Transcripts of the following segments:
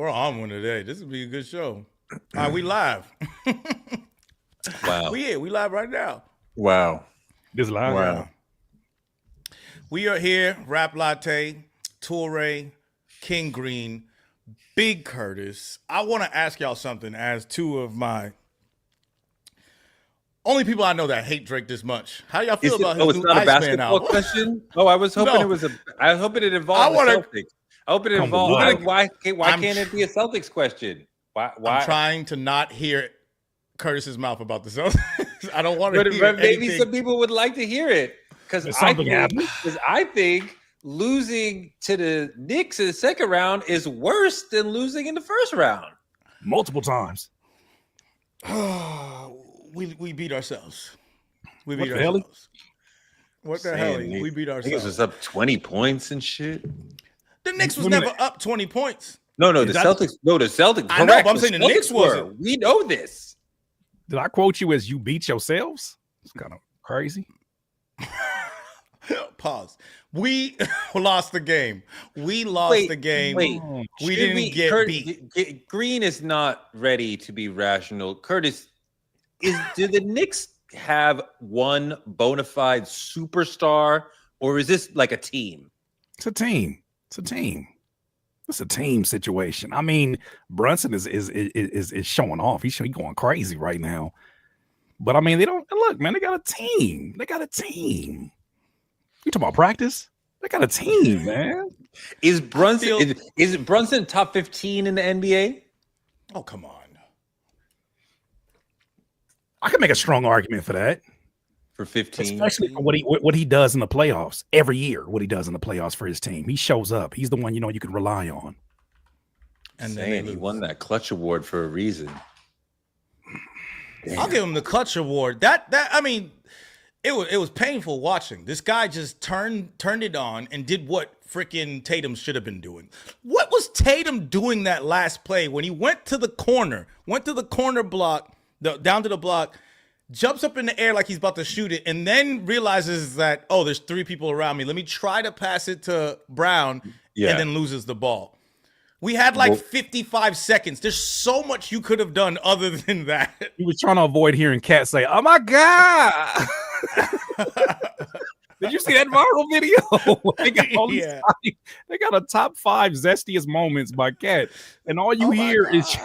We're on one today. This will be a good show. All right, we live. Wow. We live right now. Wow. This live. Wow. We are here. Rap Latte, Toure, King Green, Big Curtis. I want to ask y'all something as two of my only people I know that hate Drake this much. How do y'all feel about his it's new not a Iceman basketball album? question? Oh, I was hoping No. it was I hope it involved the Celtics. I hope it involved. Why can't it be a Celtics question? Why? I'm trying to not hear Curtis's mouth about the Celtics. I don't want to hear But maybe anything. some people would like to hear it because I think losing to the Knicks in the second round is worse than losing in the first round. Multiple times. We beat ourselves. We What beat the hell? ourselves. What the hell? We beat Niggas ourselves. was up 20 points and shit. The Knicks was never up 20 points. No, the Celtics. No, the Celtics. I know, but I'm saying the Knicks wasn't. We know this. Did I quote you as you beat yourselves? It's kind of crazy. Pause. We lost the game. We lost the game. Wait, we didn't get beat. Green is not ready to be rational. Curtis, do the Knicks have one bona fide superstar, or is this like a team? It's a team. It's a team. It's a team situation. I mean, Brunson is showing off. He's going crazy right now. But I mean, they don't look, man. They got a team. They got a team. You talking about practice? They got a team, man. Is Brunson is Brunson top 15 in the NBA? Oh, come on. I can make a strong argument for that. For 15, especially for what he does in the playoffs every year. What he does in the playoffs for his team, he shows up. He's the one you can rely on. And then he won that clutch award for a reason. Damn. I'll give him the clutch award. That I mean, it was painful watching. This guy just turned it on and did what freaking Tatum should have been doing. What was Tatum doing that last play when he went to the corner block, down to the block? Jumps up in the air like he's about to shoot it, and then realizes that, oh, there's three people around me. Let me try to pass it to Brown, and then loses the ball. We had 55 seconds. There's so much you could have done other than that. He was trying to avoid hearing Cat say, "Oh my God." Did you see that viral video? They got a top 5 zestiest moments by Cat, and all you hear is,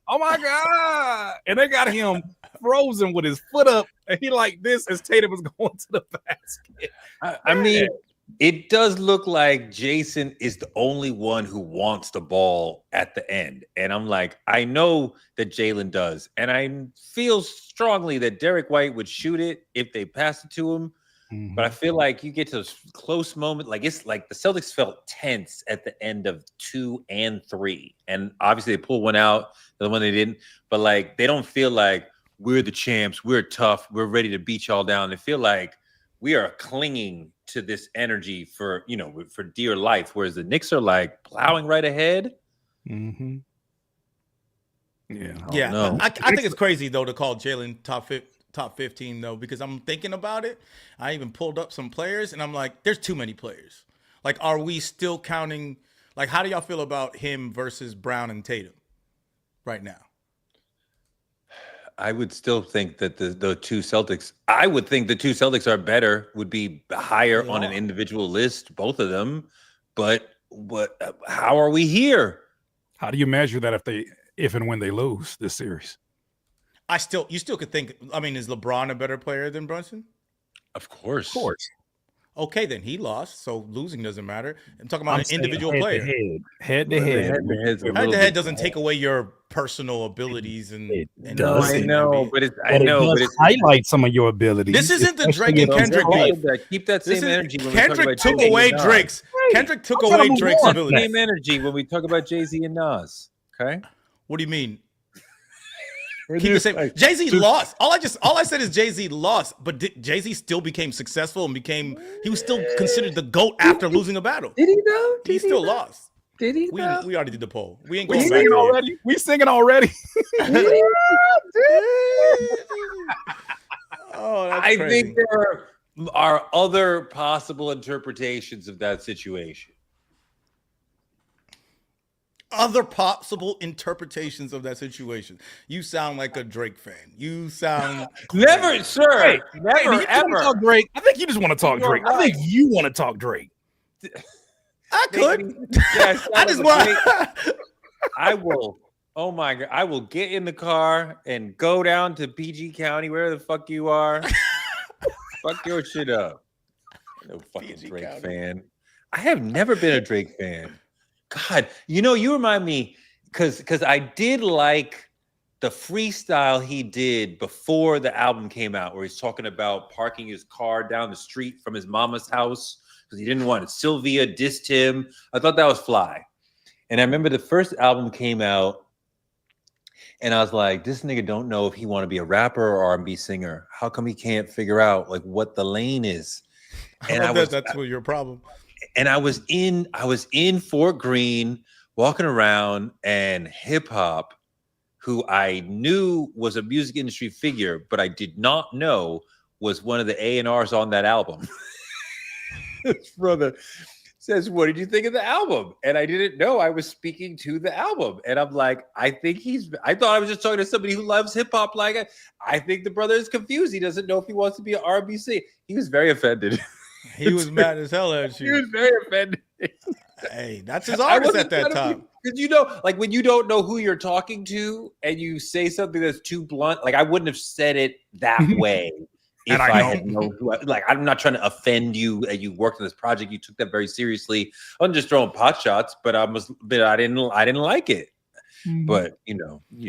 "Oh my God!" And they got him frozen with his foot up, and he like this as Tatum was going to the basket. I mean, it does look like Jason is the only one who wants the ball at the end. And I'm like, I know that Jalen does. And I feel strongly that Derek White would shoot it if they pass it to him. Mm-hmm. But I feel like you get to a close moment. Like it's like the Celtics felt tense at the end of 2 and 3. And obviously they pulled one out, the one they didn't. But like they don't feel like we're the champs, we're tough, we're ready to beat y'all down. They feel like we are clinging to this energy for dear life, whereas the Knicks are like plowing right ahead. Mm-hmm. Yeah. I think it's crazy though to call Jalen top 15 though, because I'm thinking about it. I even pulled up some players, and I'm like, there's too many players. Like, are we still counting? Like, how do y'all feel about him versus Brown and Tatum right now? I would still think that the two Celtics, I would think the two Celtics are better, would be higher on an individual list, both of them. But how are we here? How do you measure that if and when they lose this series? You still could think, I mean, is LeBron a better player than Brunson? Of course. Of course. Okay, then he lost, so losing doesn't matter. I'm talking about an individual player. Head to head. Head to head doesn't take away your personal abilities and does. I know, but it highlight some of your abilities. This isn't the Drake and Kendrick beef. Keep that same energy. When Kendrick took away Drake's. Kendrick took away Drake's ability. Same energy when we talk about Jay-Z and Nas. Okay. What do you mean? Keep the same. Jay-Z lost. All I said is Jay-Z lost, but Jay-Z still became successful and he was still considered the GOAT after losing a battle. Did he though? He still lost. Did he? We already did the poll. We ain't going back singing already. We singing already. Oh, that's I crazy. think there are other possible interpretations of that situation. other possible interpretations of that situation. You sound like a Drake fan. You sound Never, crazy. sir. Hey, Never, do you just want to ever. talk Drake? I think you just want to talk You are Drake. I think right. you want to talk Drake. I could. Yeah, I just want. I will. Oh my God! I will get in the car and go down to PG County, wherever the fuck you are. Fuck your shit up. No fucking PG Drake County. fan. I have never been a Drake fan. God, you remind me because I did like the freestyle he did before the album came out, where he's talking about parking his car down the street from his mama's house because he didn't want it. Sylvia dissed him. I thought that was fly. And I remember the first album came out, and I was like, this nigga don't know if he want to be a rapper or R&B singer. How come he can't figure out like what the lane is? And That's what your problem. And I was in Fort Greene walking around, and hip hop, who I knew was a music industry figure, but I did not know was one of the A&Rs on that album. His brother says, "What did you think of the album?" And I didn't know I was speaking to the album. And I'm like, I thought I was just talking to somebody who loves hip hop. Like, I think the brother is confused. He doesn't know if he wants to be an R&B singer. He was very offended. He was mad as hell at you. He was very offended. Hey, that's his artist at that time. Because like when you don't know who you're talking to and you say something that's too blunt, like I wouldn't have said it that way if I had known who like I'm not trying to offend you. You worked on this project, you took that very seriously. I wasn't just throwing pot shots, but I didn't like it. But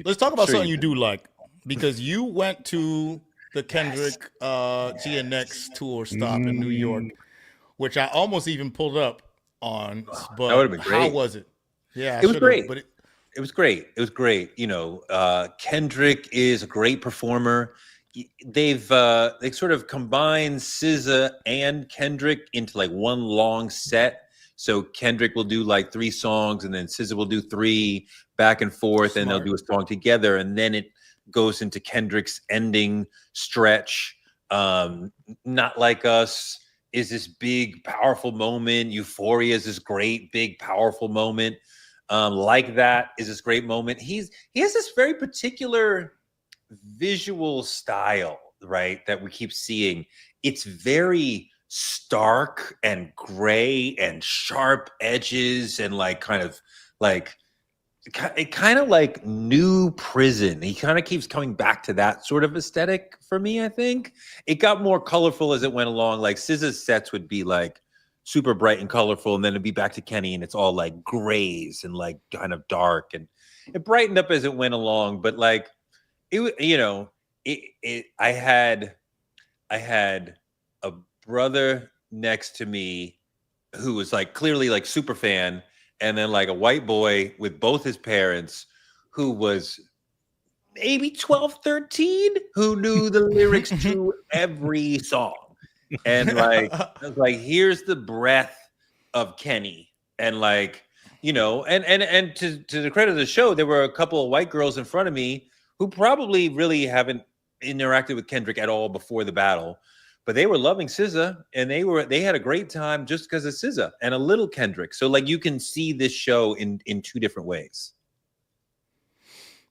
Let's talk about something you do like, because you went to the Kendrick GNX tour stop in New York, which I almost even pulled up on. But that would have been great. How was it? Yeah, it was great. But it was great. It was great. Kendrick is a great performer. They sort of combined SZA and Kendrick into like one long set. So Kendrick will do like 3 songs, and then SZA will do 3 back and forth, and they'll do a song together, and then it goes into Kendrick's ending stretch. Not Like Us is this big, powerful moment. Euphoria is this great, big, powerful moment. Like That is this great moment. He has this very particular visual style, right, that we keep seeing. It's very stark and gray and sharp edges and like kind of like New Prison. He kind of keeps coming back to that sort of aesthetic for me. I think it got more colorful as it went along. Like SZA's sets would be like super bright and colorful, and then it'd be back to Kenny, and it's all like grays and like kind of dark, and it brightened up as it went along. But like I had a brother next to me who was like clearly like super fan, and then like a white boy with both his parents who was maybe 12, 13, who knew the lyrics to every song. And like, I was like, here's the breath of Kenny. And like, and to the credit of the show, there were a couple of white girls in front of me who probably really haven't interacted with Kendrick at all before the battle, but they were loving SZA, and they had a great time just because of SZA and a little Kendrick. So like you can see this show in 2 different ways.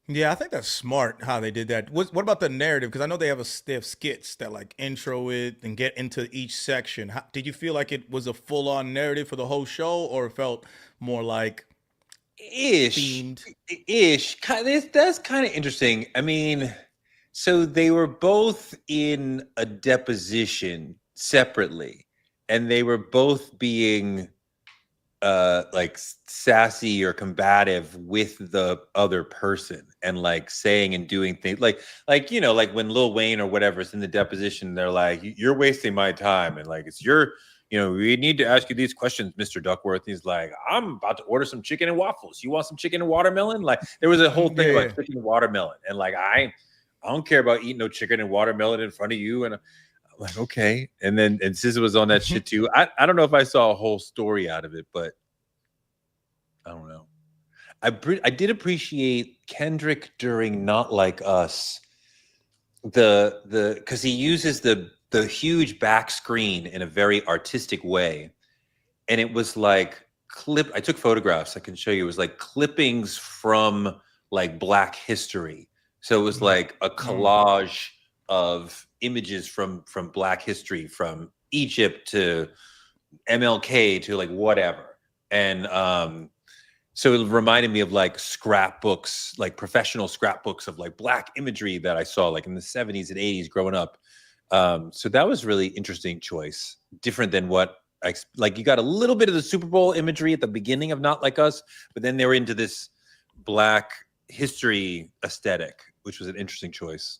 Yeah, I think that's smart how they did that. What about the narrative? Because I know they have skits that like intro it and get into each section. Did you feel like it was a full on narrative for the whole show, or it felt more like themed? That's kind of interesting. I mean, so they were both in a deposition separately, and they were both being like sassy or combative with the other person, and like saying and doing things like when Lil Wayne or whatever is in the deposition, they're like, "You're wasting my time," and like it's your, we need to ask you these questions, Mr. Duckworth. He's like, "I'm about to order some chicken and waffles. You want some chicken and watermelon?" Like there was a whole thing about chicken and watermelon, and like I don't care about eating no chicken and watermelon in front of you. And I'm like, okay. And SZA was on that shit too. I don't know if I saw a whole story out of it, but I don't know. I did appreciate Kendrick during Not Like Us. Because he uses the huge back screen in a very artistic way. And it was like I took photographs. I can show you. It was like clippings from like Black history. So it was like a collage of images from Black history, from Egypt to MLK to like whatever. And so it reminded me of like scrapbooks, like professional scrapbooks of like Black imagery that I saw like in the 70s and 80s growing up. So that was really interesting choice, different than what like you got a little bit of the Super Bowl imagery at the beginning of Not Like Us, but then they were into this Black history aesthetic, which was an interesting choice.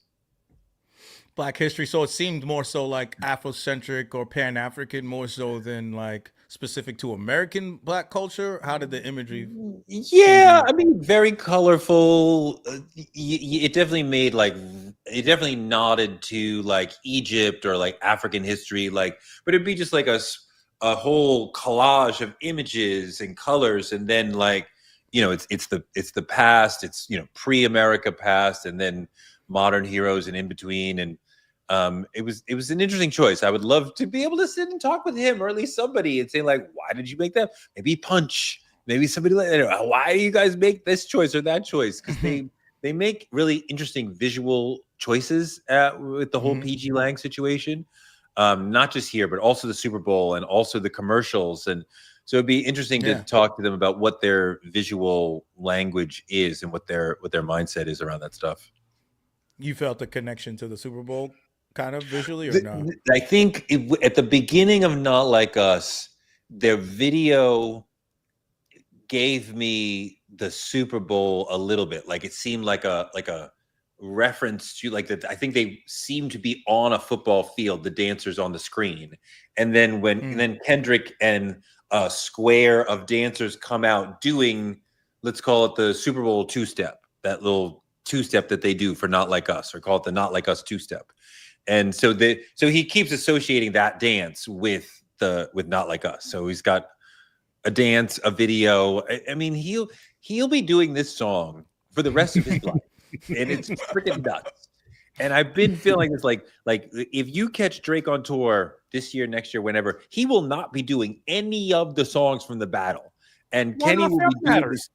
Black history. So it seemed more so like Afrocentric or Pan-African, more so than like specific to American Black culture. How did the imagery? Yeah, I mean, very colorful. It definitely made like, it definitely nodded to like Egypt or like African history, like, but it'd be just like a whole collage of images and colors, and then like, you know, it's the past, it's, you know, pre-America past, and then modern heroes and in between. And it was an interesting choice. I would love to be able to sit and talk with him, or at least somebody, and say like, why did you make that? Maybe Punch, maybe somebody like that. Why do you guys make this choice or that choice? Because they make really interesting visual choices with the whole PG Lang situation. Not just here, but also the Super Bowl and also the commercials. And so it'd be interesting to talk to them about what their visual language is and what their mindset is around that stuff. You felt the connection to the Super Bowl kind of visually, or not? I think at the beginning of Not Like Us, their video gave me the Super Bowl a little bit. Like it seemed like a reference to like that. I think they seemed to be on a football field, the dancers on the screen. And then and then Kendrick and a square of dancers come out doing, let's call it the Super Bowl two-step, that little two-step that they do for Not Like Us, or call it the Not Like Us two-step. And so he keeps associating that dance with Not Like Us. So he's got a dance, a video. I mean, he'll be doing this song for the rest of his life, and it's freaking nuts. And I've been feeling this like if you catch Drake on tour this year, next year, whenever, he will not be doing any of the songs from the battle. And Kenny will be doing this,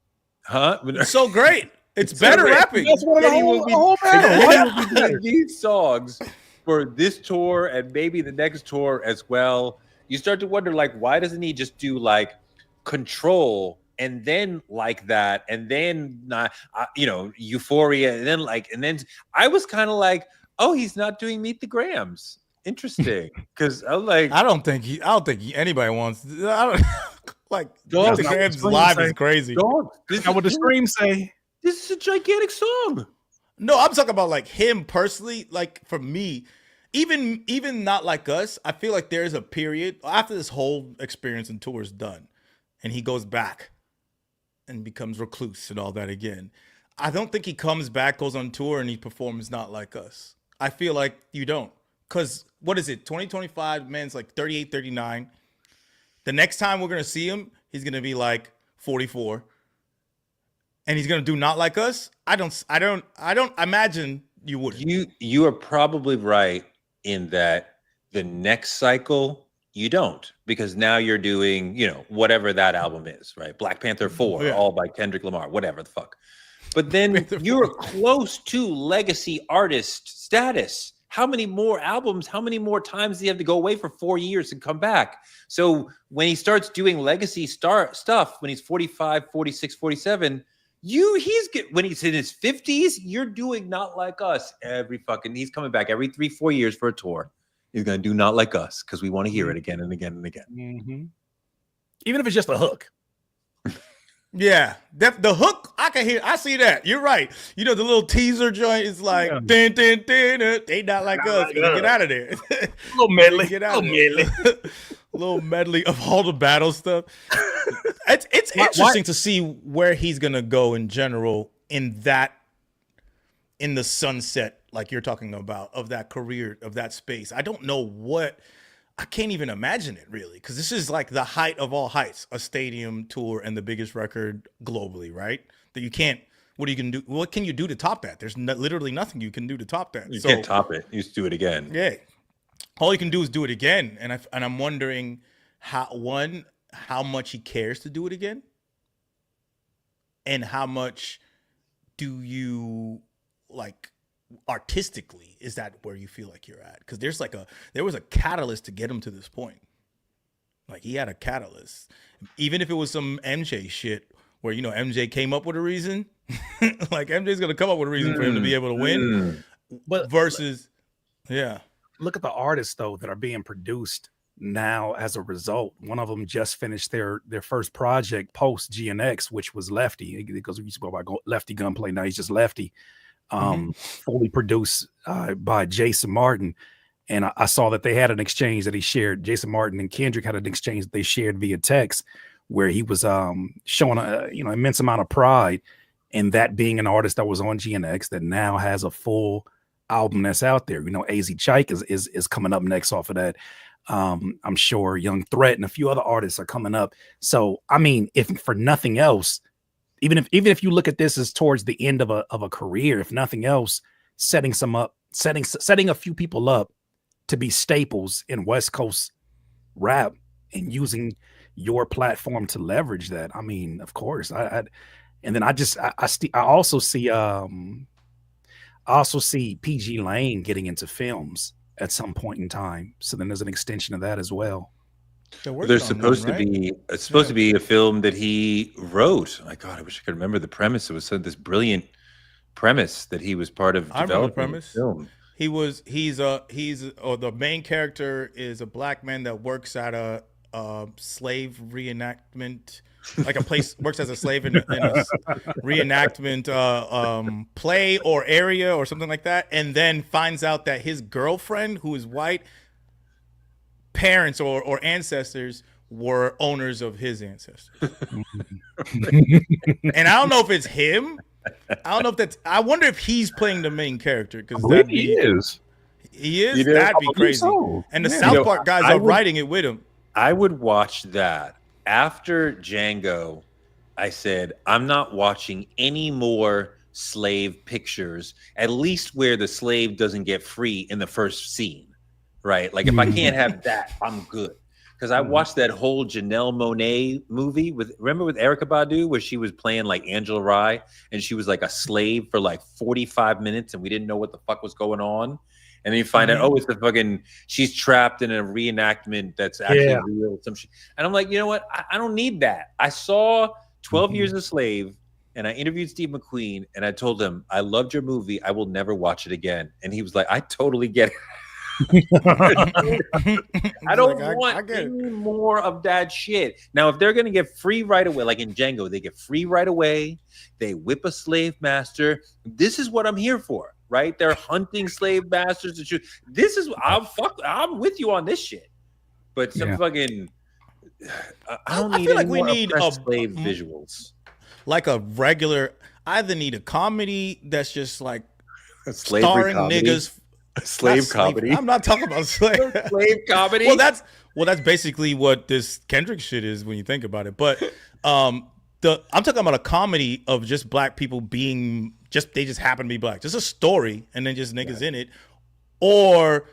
It's so great. It's better rapping. That's one of Kenny will the be doing these songs for this tour and maybe the next tour as well. You start to wonder, like, why doesn't he just do like Control and then Like That and then Euphoria and then I was kind of like, oh, he's not doing Meet the Grams. Interesting, because I'm like, I don't think anybody wants. I don't like Meet the Grams live is crazy. This is what the stream say. This is a gigantic song. No, I'm talking about like him personally. Like for me, even Not Like Us, I feel like there's a period after this whole experience and tour is done, and he goes back and becomes recluse and all that again. I don't think he comes back, goes on tour, and he performs Not Like Us. I feel like you don't. Because what is it? 2025, man's like 38, 39. The next time we're going to see him, he's going to be like 44. And he's going to do Not Like Us. I don't imagine you would. You are probably right in that the next cycle you don't, because now you're doing, whatever that album is, right? Black Panther 4, all by Kendrick Lamar, whatever the fuck. But then you're close to legacy artist status. How many more albums, how many more times does he have to go away for 4 years and come back? So when he starts doing legacy stuff, when he's 45, 46, 47, when he's in his 50s, you're doing Not Like Us he's coming back every 3-4 years for a tour. He's going to do Not Like Us because we want to hear it again and again and again. Mm-hmm. Even if it's just a hook. Yeah, the hook, I see that. You're right. The little teaser joint is like, din, din, din, they Not Like Us. Get out of there. A little medley. Get out of there. Little medley of all the battle stuff. It's interesting to see where he's going to go in general in the sunset, like you're talking about, of that career, of that space. I don't know I can't even imagine it really, because this is like the height of all heights, a stadium tour and the biggest record globally, right? That you can't, what can you do to top that? There's literally nothing you can do to top that. You can't top it. You just do it again. Yeah. All you can do is do it again. And I'm wondering how much he cares to do it again, and how much do you like artistically, is that where you feel like you're at? Because there was a catalyst to get him to this point. Like, he had a catalyst, even if it was some MJ shit where, you know, MJ came up with a reason. Like, MJ's gonna come up with a reason for him to be able to win. But Versus, yeah, look at the artists though that are being produced now as a result. One of them just finished their first project post GNX, which was Lefty, because we used to go by Lefty Gunplay. Now he's just Lefty. Fully produced by Jason Martin. And I saw that they had an exchange that he shared. Jason Martin and Kendrick had an exchange that they shared via text, where he was showing a immense amount of pride in that being an artist that was on GNX that now has a full album that's out there. You know, AZ Chike is coming up next off of that. I'm sure Young Threat and a few other artists are coming up. So I mean, if for nothing else, even if you look at this as towards the end of a career, if nothing else, setting a few people up to be staples in West Coast rap and using your platform to leverage that. I mean, of course, and then I also see PG Lane getting into films at some point in time. So then there's an extension of that as well. There's supposed to be a film that he wrote. My God, I wish I could remember the premise. It was this brilliant premise that he was part of developing the film. He's the main character is a black man that works at a slave reenactment, like a place, works as a slave in a reenactment play or area or something like that, and then finds out that his girlfriend, who is white, parents or ancestors were owners of his ancestors. And I don't know if it's him. I don't know if that's. I wonder if he's playing the main character, because he is. He is. That'd be crazy. So. And the South Park guys are writing it with him. I would watch that. After Django, I said, I'm not watching any more slave pictures, at least where the slave doesn't get free in the first scene, right? Like, if I can't have that, I'm good. Because I watched that whole Janelle Monáe movie with Erykah Badu, where she was playing like Angela Rye, and she was like a slave for like 45 minutes, and we didn't know what the fuck was going on. And then you find out, it's she's trapped in a reenactment that's actually real. Some shit. And I'm like, you know what? I don't need that. I saw 12 Years a Slave, and I interviewed Steve McQueen, and I told him, I loved your movie. I will never watch it again. And he was like, I totally get it. I don't want any more of that shit. Now, if they're going to get free right away, like in Django, they get free right away. They whip a slave master. This is what I'm here for, right? They're hunting slave masters. This is, I'm with you on this shit. But some fucking, I don't need. I feel like we need slave visuals. Like a regular, I either need a comedy that's just like starring niggas. Slave comedy. I'm not talking about slave comedy. Well, that's basically what this Kendrick shit is when you think about it. But I'm talking about a comedy of just black people being they just happen to be black. Just a story and then just niggas in it, or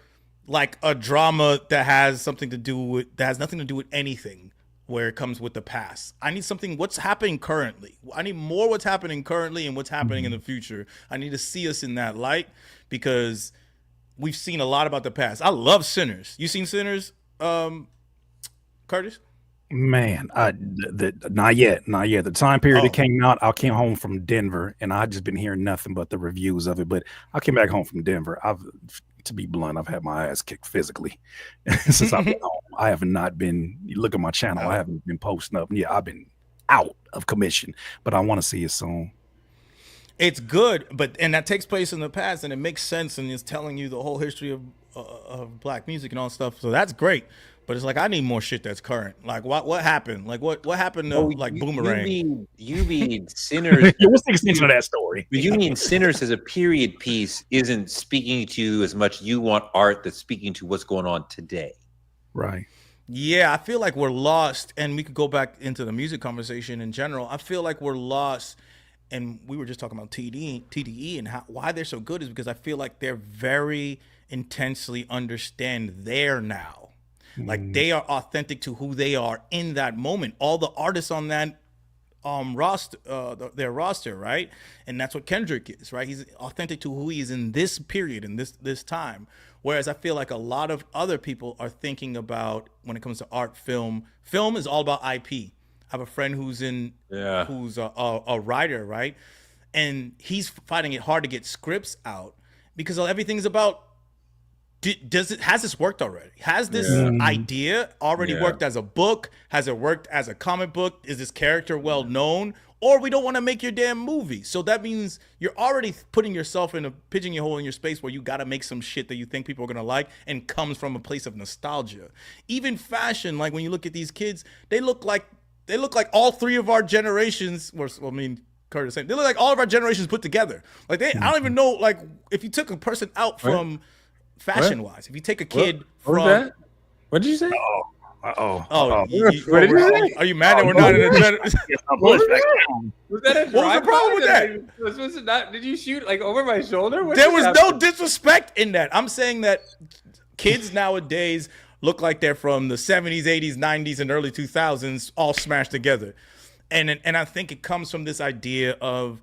like a drama that has nothing to do with anything, where it comes with the past. I need something what's happening currently. I need more what's happening currently and what's happening in the future. I need to see us in that light, because we've seen a lot about the past. I love Sinners. You seen Sinners, Curtis? Man, not yet. The time period it came out, I came home from Denver, and I just been hearing nothing but the reviews of it. But I came back home from Denver. To be blunt, I've had my ass kicked physically since I've been home. I have not been. You look at my channel. I haven't been posting up. Yeah, I've been out of commission. But I want to see it soon. It's good, and that takes place in the past, and it makes sense, and it's telling you the whole history of black music and all stuff. So that's great. But it's like, I need more shit that's current. Like, what happened? Like, what happened to Boomerang? You mean Sinners? What's the extension of that story? You mean Sinners as a period piece isn't speaking to you as much. You want art that's speaking to what's going on today, right? Yeah, I feel like we're lost, and we could go back into the music conversation in general. I feel like we're lost. And we were just talking about TDE and why they're so good is because I feel like they're very intensely understand there now. Like they are authentic to who they are in that moment. All the artists on that roster, their roster, right? And that's what Kendrick is, right? He's authentic to who he is in this period, in this time. Whereas I feel like a lot of other people are thinking about, when it comes to art, film is all about IP. I have a friend who's a writer, right? And he's finding it hard to get scripts out because everything's about, has this worked already? Has this idea already worked as a book? Has it worked as a comic book? Is this character well known? Or we don't want to make your damn movie. So that means you're already putting yourself in a pigeonhole in your space where you got to make some shit that you think people are going to like and comes from a place of nostalgia. Even fashion, like when you look at these kids, they look like all three of our generations, Curtis saying, they look like all of our generations put together. Like I don't even know, like if you took a person out from fashion-wise, if you take a kid from... What did you say? What did you say? Are you mad that we're not in a... Was that a drive? What was the problem with that? Did you shoot like over my shoulder? There was no disrespect in that. I'm saying that kids nowadays look like they're from the 70s, 80s, 90s, and early 2000s, all smashed together. And I think it comes from this idea of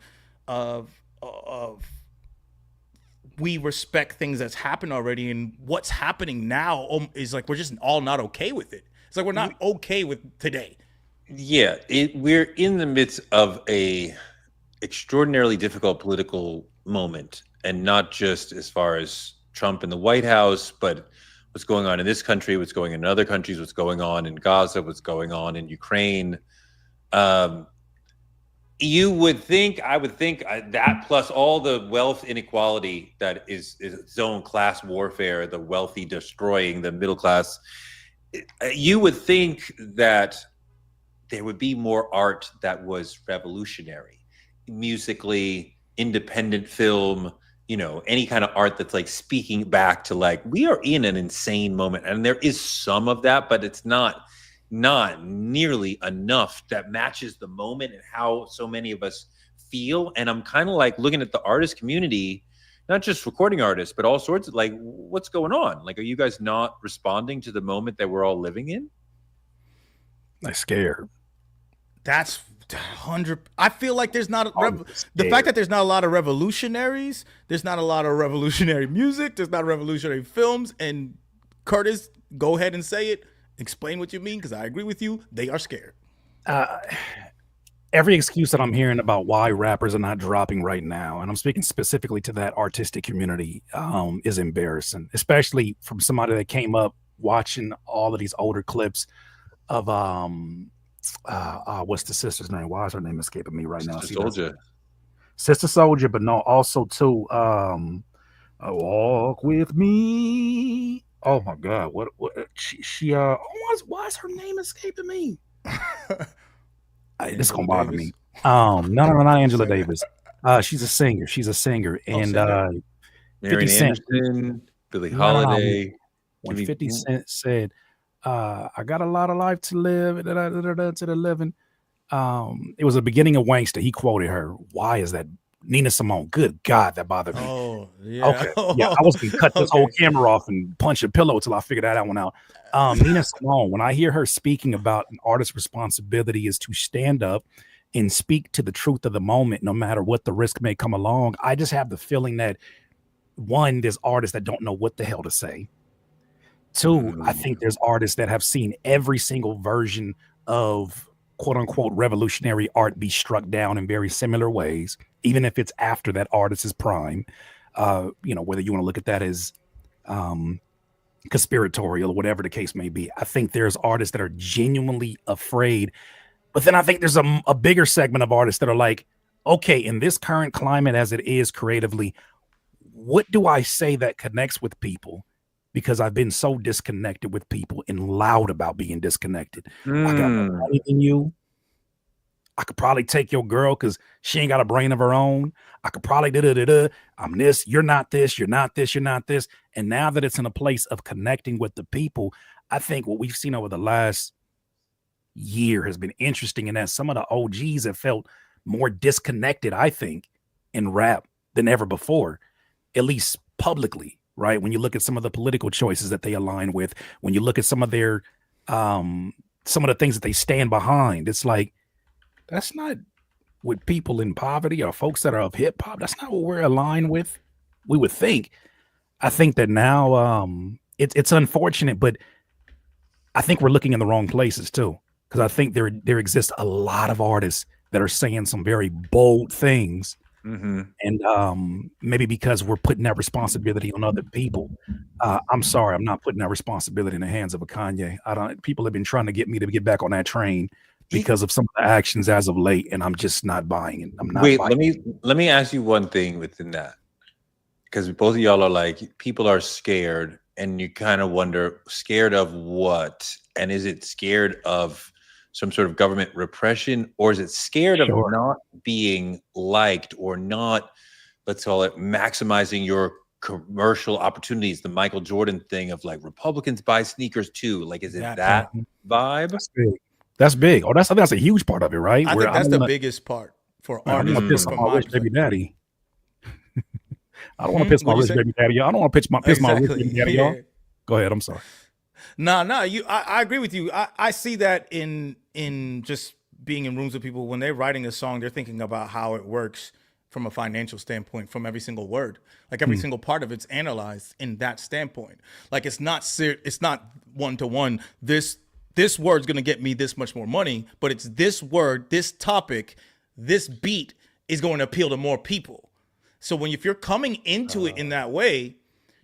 we respect things that's happened already, and what's happening now is like we're just all not okay with it. It's like we're not okay with today. Yeah, we're in the midst of a extraordinarily difficult political moment, and not just as far as Trump in the White House, but what's going on in this country, what's going on in other countries, what's going on in Gaza, what's going on in Ukraine. You would think, I would think that plus all the wealth inequality that is its own class warfare, the wealthy destroying the middle class, you would think that there would be more art that was revolutionary, musically, independent film, any kind of art that's like speaking back to like, we are in an insane moment. And there is some of that, but it's not nearly enough that matches the moment and how so many of us feel. And I'm kind of like looking at the artist community, not just recording artists, but all sorts of like, what's going on? Like, are you guys not responding to the moment that we're all living in? I'm scared. That's 100. I feel like there's not the fact that there's not a lot of revolutionaries. There's not a lot of revolutionary music. There's not revolutionary films. And Curtis, go ahead and say it. Explain what you mean, because I agree with you. They are scared. Every excuse that I'm hearing about why rappers are not dropping right now, and I'm speaking specifically to that artistic community, is embarrassing, especially from somebody that came up watching all of these older clips of what's the sister's name? Why is her name escaping me right now? Sister Soldier, but no, also too, Walk With Me. Oh my God! What she why is her name escaping me? This is gonna bother me. No, not Angela Davis. She's a singer. And Marian 50 Cent, Anderson, Billie Holiday. When 50 Cent said, "I got a lot of life to live," to the living. It was the beginning of Wankster. He quoted her. Why is that? Nina Simone. Good God, that bothered me. Oh, yeah. Okay. Yeah, I was going to cut this whole camera off and punch a pillow until I figured that one out. Nina Simone, when I hear her speaking about an artist's responsibility is to stand up and speak to the truth of the moment, no matter what the risk may come along, I just have the feeling that, one, there's artists that don't know what the hell to say. Two, I think there's artists that have seen every single version of quote unquote revolutionary art be struck down in very similar ways, even if it's after that artist's prime. Whether you want to look at that as conspiratorial or whatever the case may be. I think there's artists that are genuinely afraid, but then I think there's a bigger segment of artists that are like, okay, in this current climate as it is creatively, what do I say that connects with people? Because I've been so disconnected with people and loud about being disconnected. I got more money than you. I could probably take your girl because she ain't got a brain of her own. I could probably I'm this, you're not this, you're not this, you're not this. And now that it's in a place of connecting with the people, I think what we've seen over the last year has been interesting in that some of the OGs have felt more disconnected, I think, in rap than ever before, at least publicly. right? When you look at some of the political choices that they align with, when you look at some of their some of the things that they stand behind, it's like that's not with people in poverty or folks that are of hip hop. That's not what we're aligned with. We would think. I think that now it's unfortunate, but I think we're looking in the wrong places too. Because I think there exists a lot of artists that are saying some very bold things. And maybe because we're putting that responsibility on other people. I'm sorry, I'm not putting that responsibility in the hands of a Kanye. People have been trying to get me to get back on that train because of some of the actions as of late, and I'm just not buying it. I'm not buying it. Let me ask you one thing within that. Because both of y'all are like, people are scared, and you kind of wonder, scared of what? And is it scared of some sort of government repression, or is it scared of not being liked or not, let's call it, maximizing your commercial opportunities? The Michael Jordan thing of like, Republicans buy sneakers too. Like, is it that vibe? That's big. Oh, I think that's a huge part of it, right? I think that's the biggest part for artists. I'm gonna piss my rich baby daddy. I don't want to piss my rich baby daddy. I don't want to piss my rich baby daddy, y'all. Go ahead. I'm sorry. No. I agree with you. I see that in just being in rooms with people when they're writing a song, they're thinking about how it works from a financial standpoint, from every single word, like every single part of it's analyzed in that standpoint. Like it's not one to one. This word's gonna get me this much more money, but it's this word, this topic, this beat is going to appeal to more people. So if you're coming into it in that way,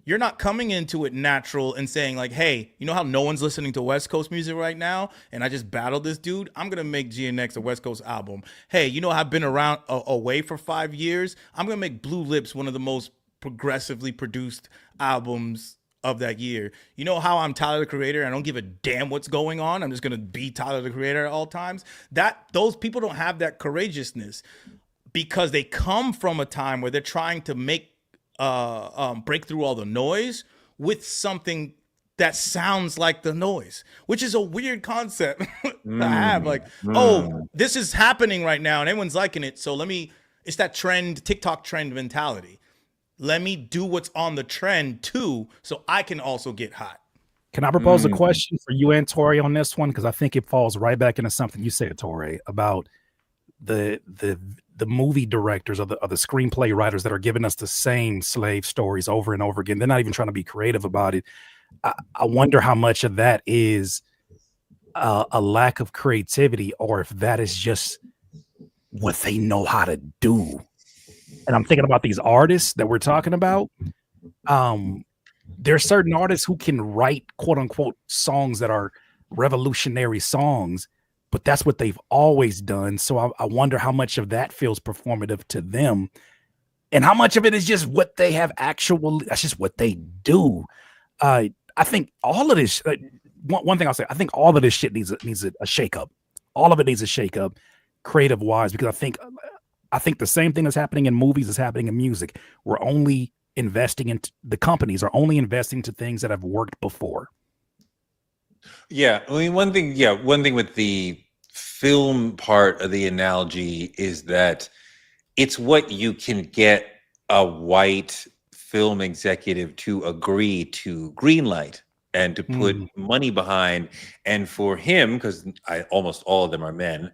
you're not coming into it natural and saying like, hey, you know how no one's listening to West Coast music right now? And I just battled this dude. I'm going to make GNX a West Coast album. Hey, you know, I've been around away for 5 years. I'm going to make Blue Lips one of the most progressively produced albums of that year. You know how I'm Tyler the Creator? I don't give a damn what's going on. I'm just going to be Tyler the Creator at all times. Those people don't have that courageousness, because they come from a time where they're trying to make break through all the noise with something that sounds like the noise, which is a weird concept to have. Like, oh, this is happening right now and everyone's liking it, so it's that TikTok trend mentality. Let me do what's on the trend too, so I can also get hot. Can I propose a question for you and Tori on this one? Because I think it falls right back into something you said, Tori, about the movie directors or the screenplay writers that are giving us the same slave stories over and over again. They're not even trying to be creative about it. I wonder how much of that is a lack of creativity, or if that is just what they know how to do. And I'm thinking about these artists that we're talking about. There are certain artists who can write quote unquote songs that are revolutionary songs, but that's what they've always done. So I wonder how much of that feels performative to them, and how much of it is just what they have that's just what they do. I think all of this, one thing I'll say, I think all of this shit needs a shakeup. All of it needs a shakeup, creative wise, because I think the same thing that's happening in movies is happening in music. We're only investing into, the companies are only investing to things that have worked before. Yeah, I mean, one thing with the film part of the analogy is that it's what you can get a white film executive to agree to greenlight and to put money behind, and for him, because almost all of them are men,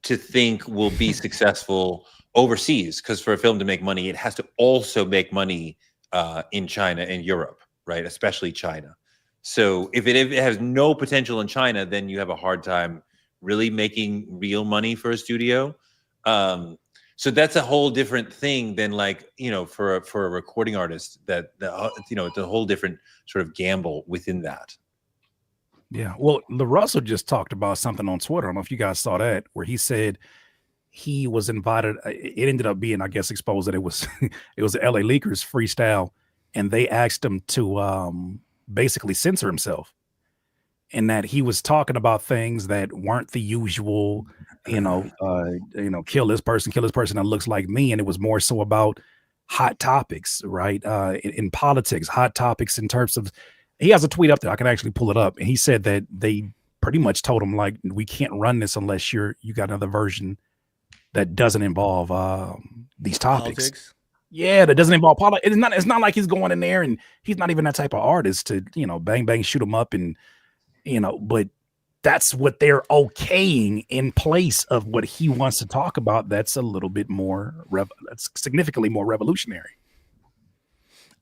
to think will be successful overseas. Because for a film to make money, it has to also make money in China and Europe, right? Especially China. So if it has no potential in China, then you have a hard time really making real money for a studio. So that's a whole different thing than, like, you know, for a recording artist, that you know, it's a whole different sort of gamble within that. Yeah. Well, LaRussell just talked about something on Twitter. I don't know if you guys saw that, where he said he was invited. It ended up being, I guess, exposed that it was it was the LA Leakers freestyle, and they asked him to basically censor himself, and that he was talking about things that weren't the usual, kill this person that looks like me. And it was more so about hot topics, right? In politics, hot topics in terms of, he has a tweet up there. I can actually pull it up. And he said that they pretty much told him, like, we can't run this unless you got another version that doesn't involve these topics. Yeah, that doesn't involve politics. It's not like he's going in there and he's not even that type of artist to, bang, bang, shoot him up and, but that's what they're okaying in place of what he wants to talk about. That's a little bit more, that's significantly more revolutionary.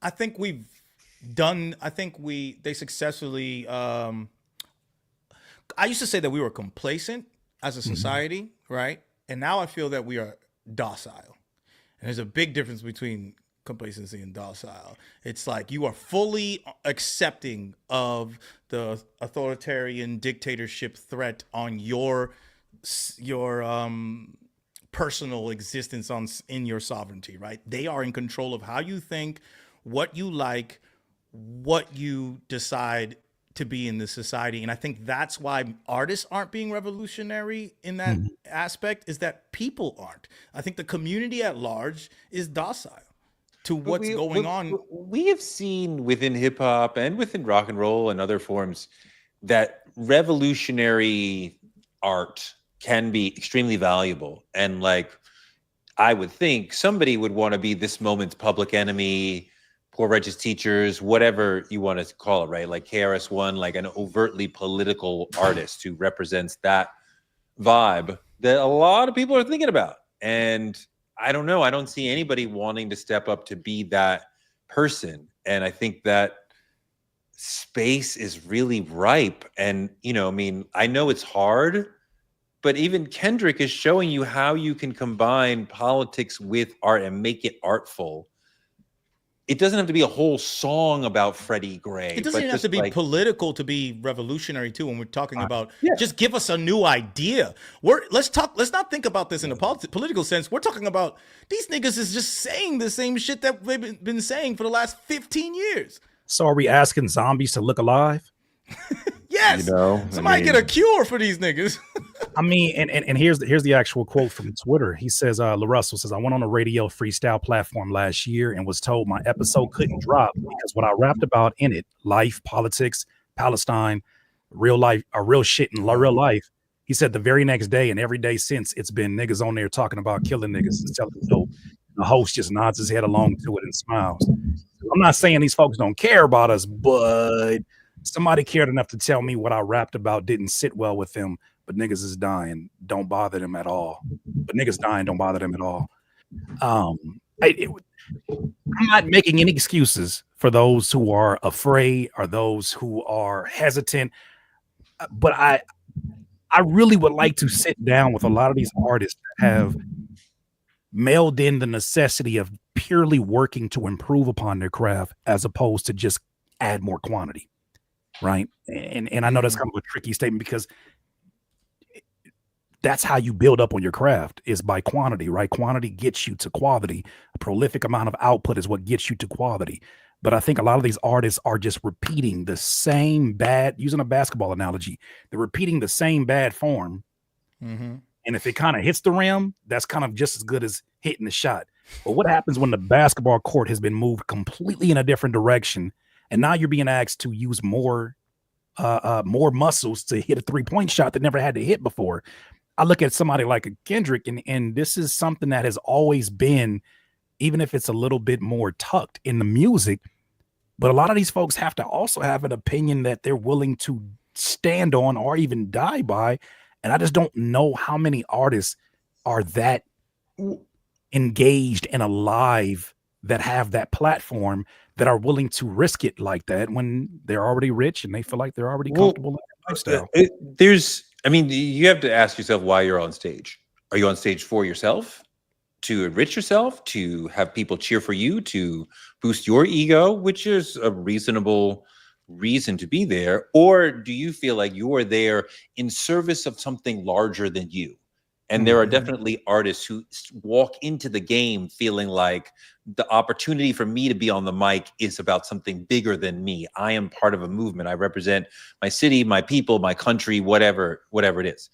I think they successfully, I used to say that we were complacent as a society, right? And now I feel that we are docile. And there's a big difference between complacency and docile. It's like you are fully accepting of the authoritarian dictatorship threat on your personal existence in your sovereignty, right? They are in control of how you think, what you like, what you decide to be in this society. And I think that's why artists aren't being revolutionary in that aspect, is that people aren't. I think the community at large is docile to what's going on. We have seen within hip hop and within rock and roll and other forms that revolutionary art can be extremely valuable. And like, I would think somebody would want to be this moment's public enemy, Poor Righteous Teachers, whatever you want to call it, right? Like KRS-One, like an overtly political artist who represents that vibe that a lot of people are thinking about. And I don't know, I don't see anybody wanting to step up to be that person. And I think that space is really ripe. And, I mean, I know it's hard, but even Kendrick is showing you how you can combine politics with art and make it artful. It doesn't have to be a whole song about Freddie Gray. It doesn't even have to be political to be revolutionary too. When we're talking about, yeah. Just give us a new idea. Let's not think about this in a political sense. We're talking about these niggas is just saying the same shit that they've been saying for the last 15 years. So are we asking zombies to look alive? Yes. Somebody get a cure for these niggas. I mean, and here's the actual quote from Twitter. He says, LaRussell says, I went on a radio freestyle platform last year and was told my episode couldn't drop because what I rapped about in it, life, politics, Palestine, real life, or real shit in real life. He said the very next day and every day since, it's been niggas on there talking about killing niggas and telling the dope. The host just nods his head along to it and smiles. I'm not saying these folks don't care about us, but somebody cared enough to tell me what I rapped about didn't sit well with them. But niggas is dying. Don't bother them at all. But niggas dying. Don't bother them at all. I'm not making any excuses for those who are afraid or those who are hesitant. But I really would like to sit down with a lot of these artists that have mailed in the necessity of purely working to improve upon their craft as opposed to just add more quantity. Right. And I know that's kind of a tricky statement because that's how you build up on your craft, is by quantity, right? Quantity gets you to quality. A prolific amount of output is what gets you to quality. But I think a lot of these artists are just repeating the same using a basketball analogy, they're repeating the same bad form. And if it kind of hits the rim, that's kind of just as good as hitting the shot. But what happens when the basketball court has been moved completely in a different direction? And now you're being asked to use more muscles to hit a 3-point shot that never had to hit before. I look at somebody like a Kendrick, and this is something that has always been, even if it's a little bit more tucked in the music, but a lot of these folks have to also have an opinion that they're willing to stand on or even die by. And I just don't know how many artists are that engaged and alive that have that platform that are willing to risk it like that when they're already rich and they feel like they're already comfortable in their lifestyle. You have to ask yourself why you're on stage. Are you on stage for yourself, to enrich yourself, to have people cheer for you, to boost your ego, which is a reasonable reason to be there? Or do you feel like you are there in service of something larger than you? And there are definitely artists who walk into the game feeling like the opportunity for me to be on the mic is about something bigger than me. I am part of a movement. I represent my city, my people, my country, whatever it is.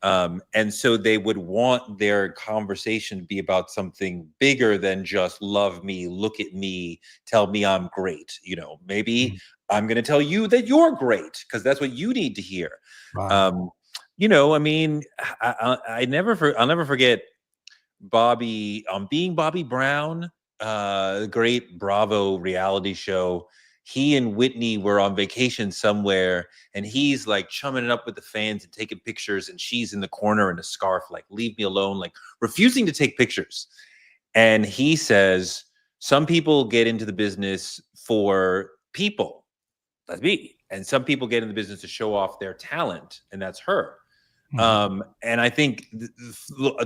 And so they would want their conversation to be about something bigger than just love me, look at me, tell me I'm great. Maybe I'm going to tell you that you're great because that's what you need to hear. Wow. I'll never forget Bobby, being Bobby Brown, great Bravo reality show. He and Whitney were on vacation somewhere, and he's like chumming it up with the fans and taking pictures, and she's in the corner in a scarf, like, leave me alone, like refusing to take pictures. And he says, some people get into the business for people, that's me, and some people get in the business to show off their talent, and that's her. And I think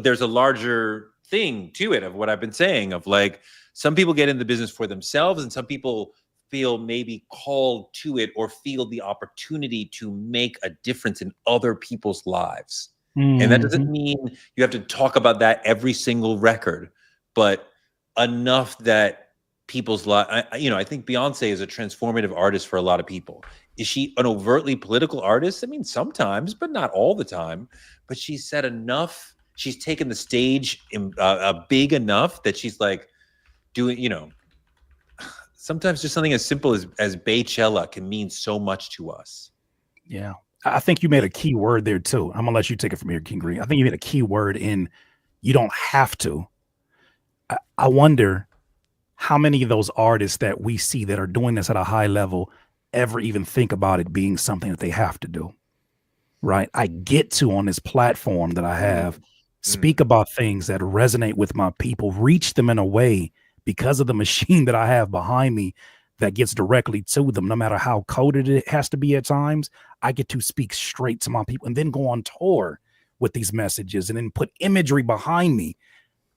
there's a larger thing to it of what I've been saying of like, some people get in the business for themselves, and some people feel maybe called to it or feel the opportunity to make a difference in other people's lives. And that doesn't mean you have to talk about that every single record, but enough that people's life, I think Beyonce is a transformative artist for a lot of people. Is she an overtly political artist? I mean, sometimes, but not all the time. But she's said enough. She's taken the stage big enough that she's like doing, sometimes just something as simple as Baychella can mean so much to us. Yeah. I think you made a key word there too. I'm gonna let you take it from here, King Green. I think you made a key word in you don't have to. I wonder how many of those artists that we see that are doing this at a high level ever even think about it being something that they have to do. Right. I get to, on this platform that I have, speak about things that resonate with my people, reach them in a way because of the machine that I have behind me that gets directly to them, no matter how coded it has to be at times. I get to speak straight to my people and then go on tour with these messages and then put imagery behind me.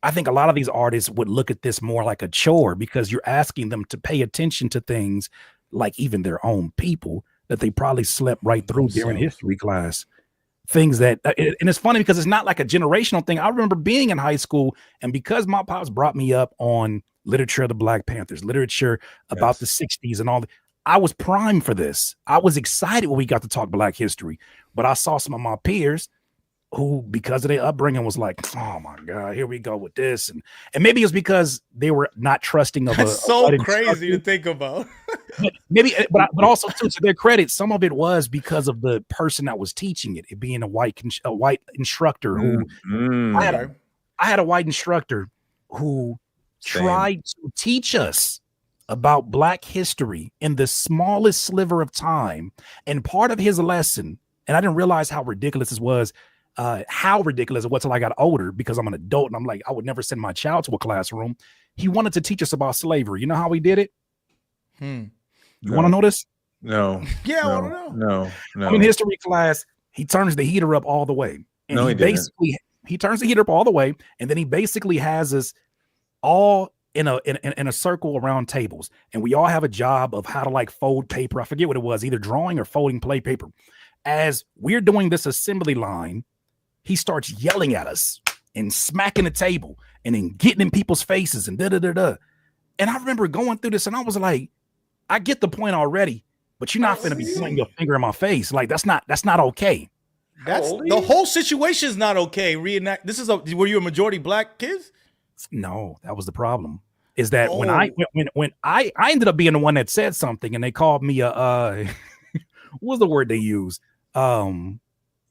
I think a lot of these artists would look at this more like a chore because you're asking them to pay attention to things like even their own people that they probably slept right through during history class. Things that, and it's funny because it's not like a generational thing. I remember being in high school, and because my pops brought me up on literature of the Black Panthers, literature about the 60s and all that, I was primed for this. I was excited when we got to talk Black history, but I saw some of my peers who, because of their upbringing, was like, oh my God, here we go with this. And maybe it's because they were not trusting of That's so crazy to think about. but also too, to their credit, some of it was because of the person that was teaching it being a white instructor who I had a white instructor who tried to teach us about Black history in the smallest sliver of time. And part of his lesson, and I didn't realize how ridiculous this was, how ridiculous it was till I got older, because I'm an adult and I'm like, I would never send my child to a classroom. He wanted to teach us about slavery. You know how he did it? You want to know this? No. Yeah, I want to know. No. I'm in history class. He turns the heater up all the way. And he turns the heater up all the way, and then he basically has us all in a circle around tables, and we all have a job of how to like fold paper. I forget what it was, either drawing or folding play paper. As we're doing this assembly line, he starts yelling at us and smacking the table and then getting in people's faces and da-da-da-da. And I remember going through this and I was like, I get the point already, but you're not going to be pointing your finger in my face. Like, that's not okay. That's the whole situation is not okay. Were you a majority Black kids? No, that was the problem. Is that when I ended up being the one that said something and they called me what was the word they used?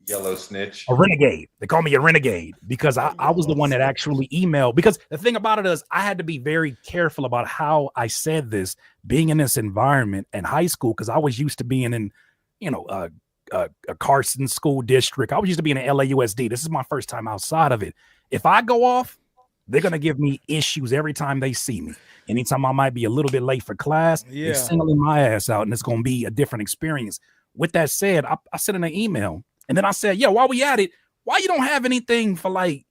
Yellow snitch. A renegade. They call me a renegade because I was the one that actually emailed. Because the thing about it is I had to be very careful about how I said this, being in this environment in high school, because I was used to being in, a Carson school district. I was used to being in LAUSD. This is my first time outside of it. If I go off, they're going to give me issues every time they see me. Anytime I might be a little bit late for class, they're singling my ass out, and it's going to be a different experience. With that said, I sent in an email, and then I said, while we at it, why you don't have anything for like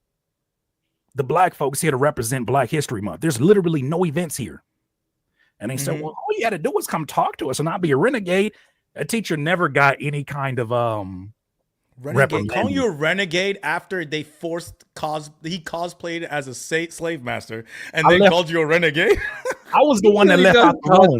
the Black folks here to represent Black History Month? There's literally no events here. And they said, well, all you had to do was come talk to us and not be a renegade. A teacher never got any kind of renegade. Calling you a renegade after they he cosplayed as a slave master, and they called you a renegade. I was the one that left out the room.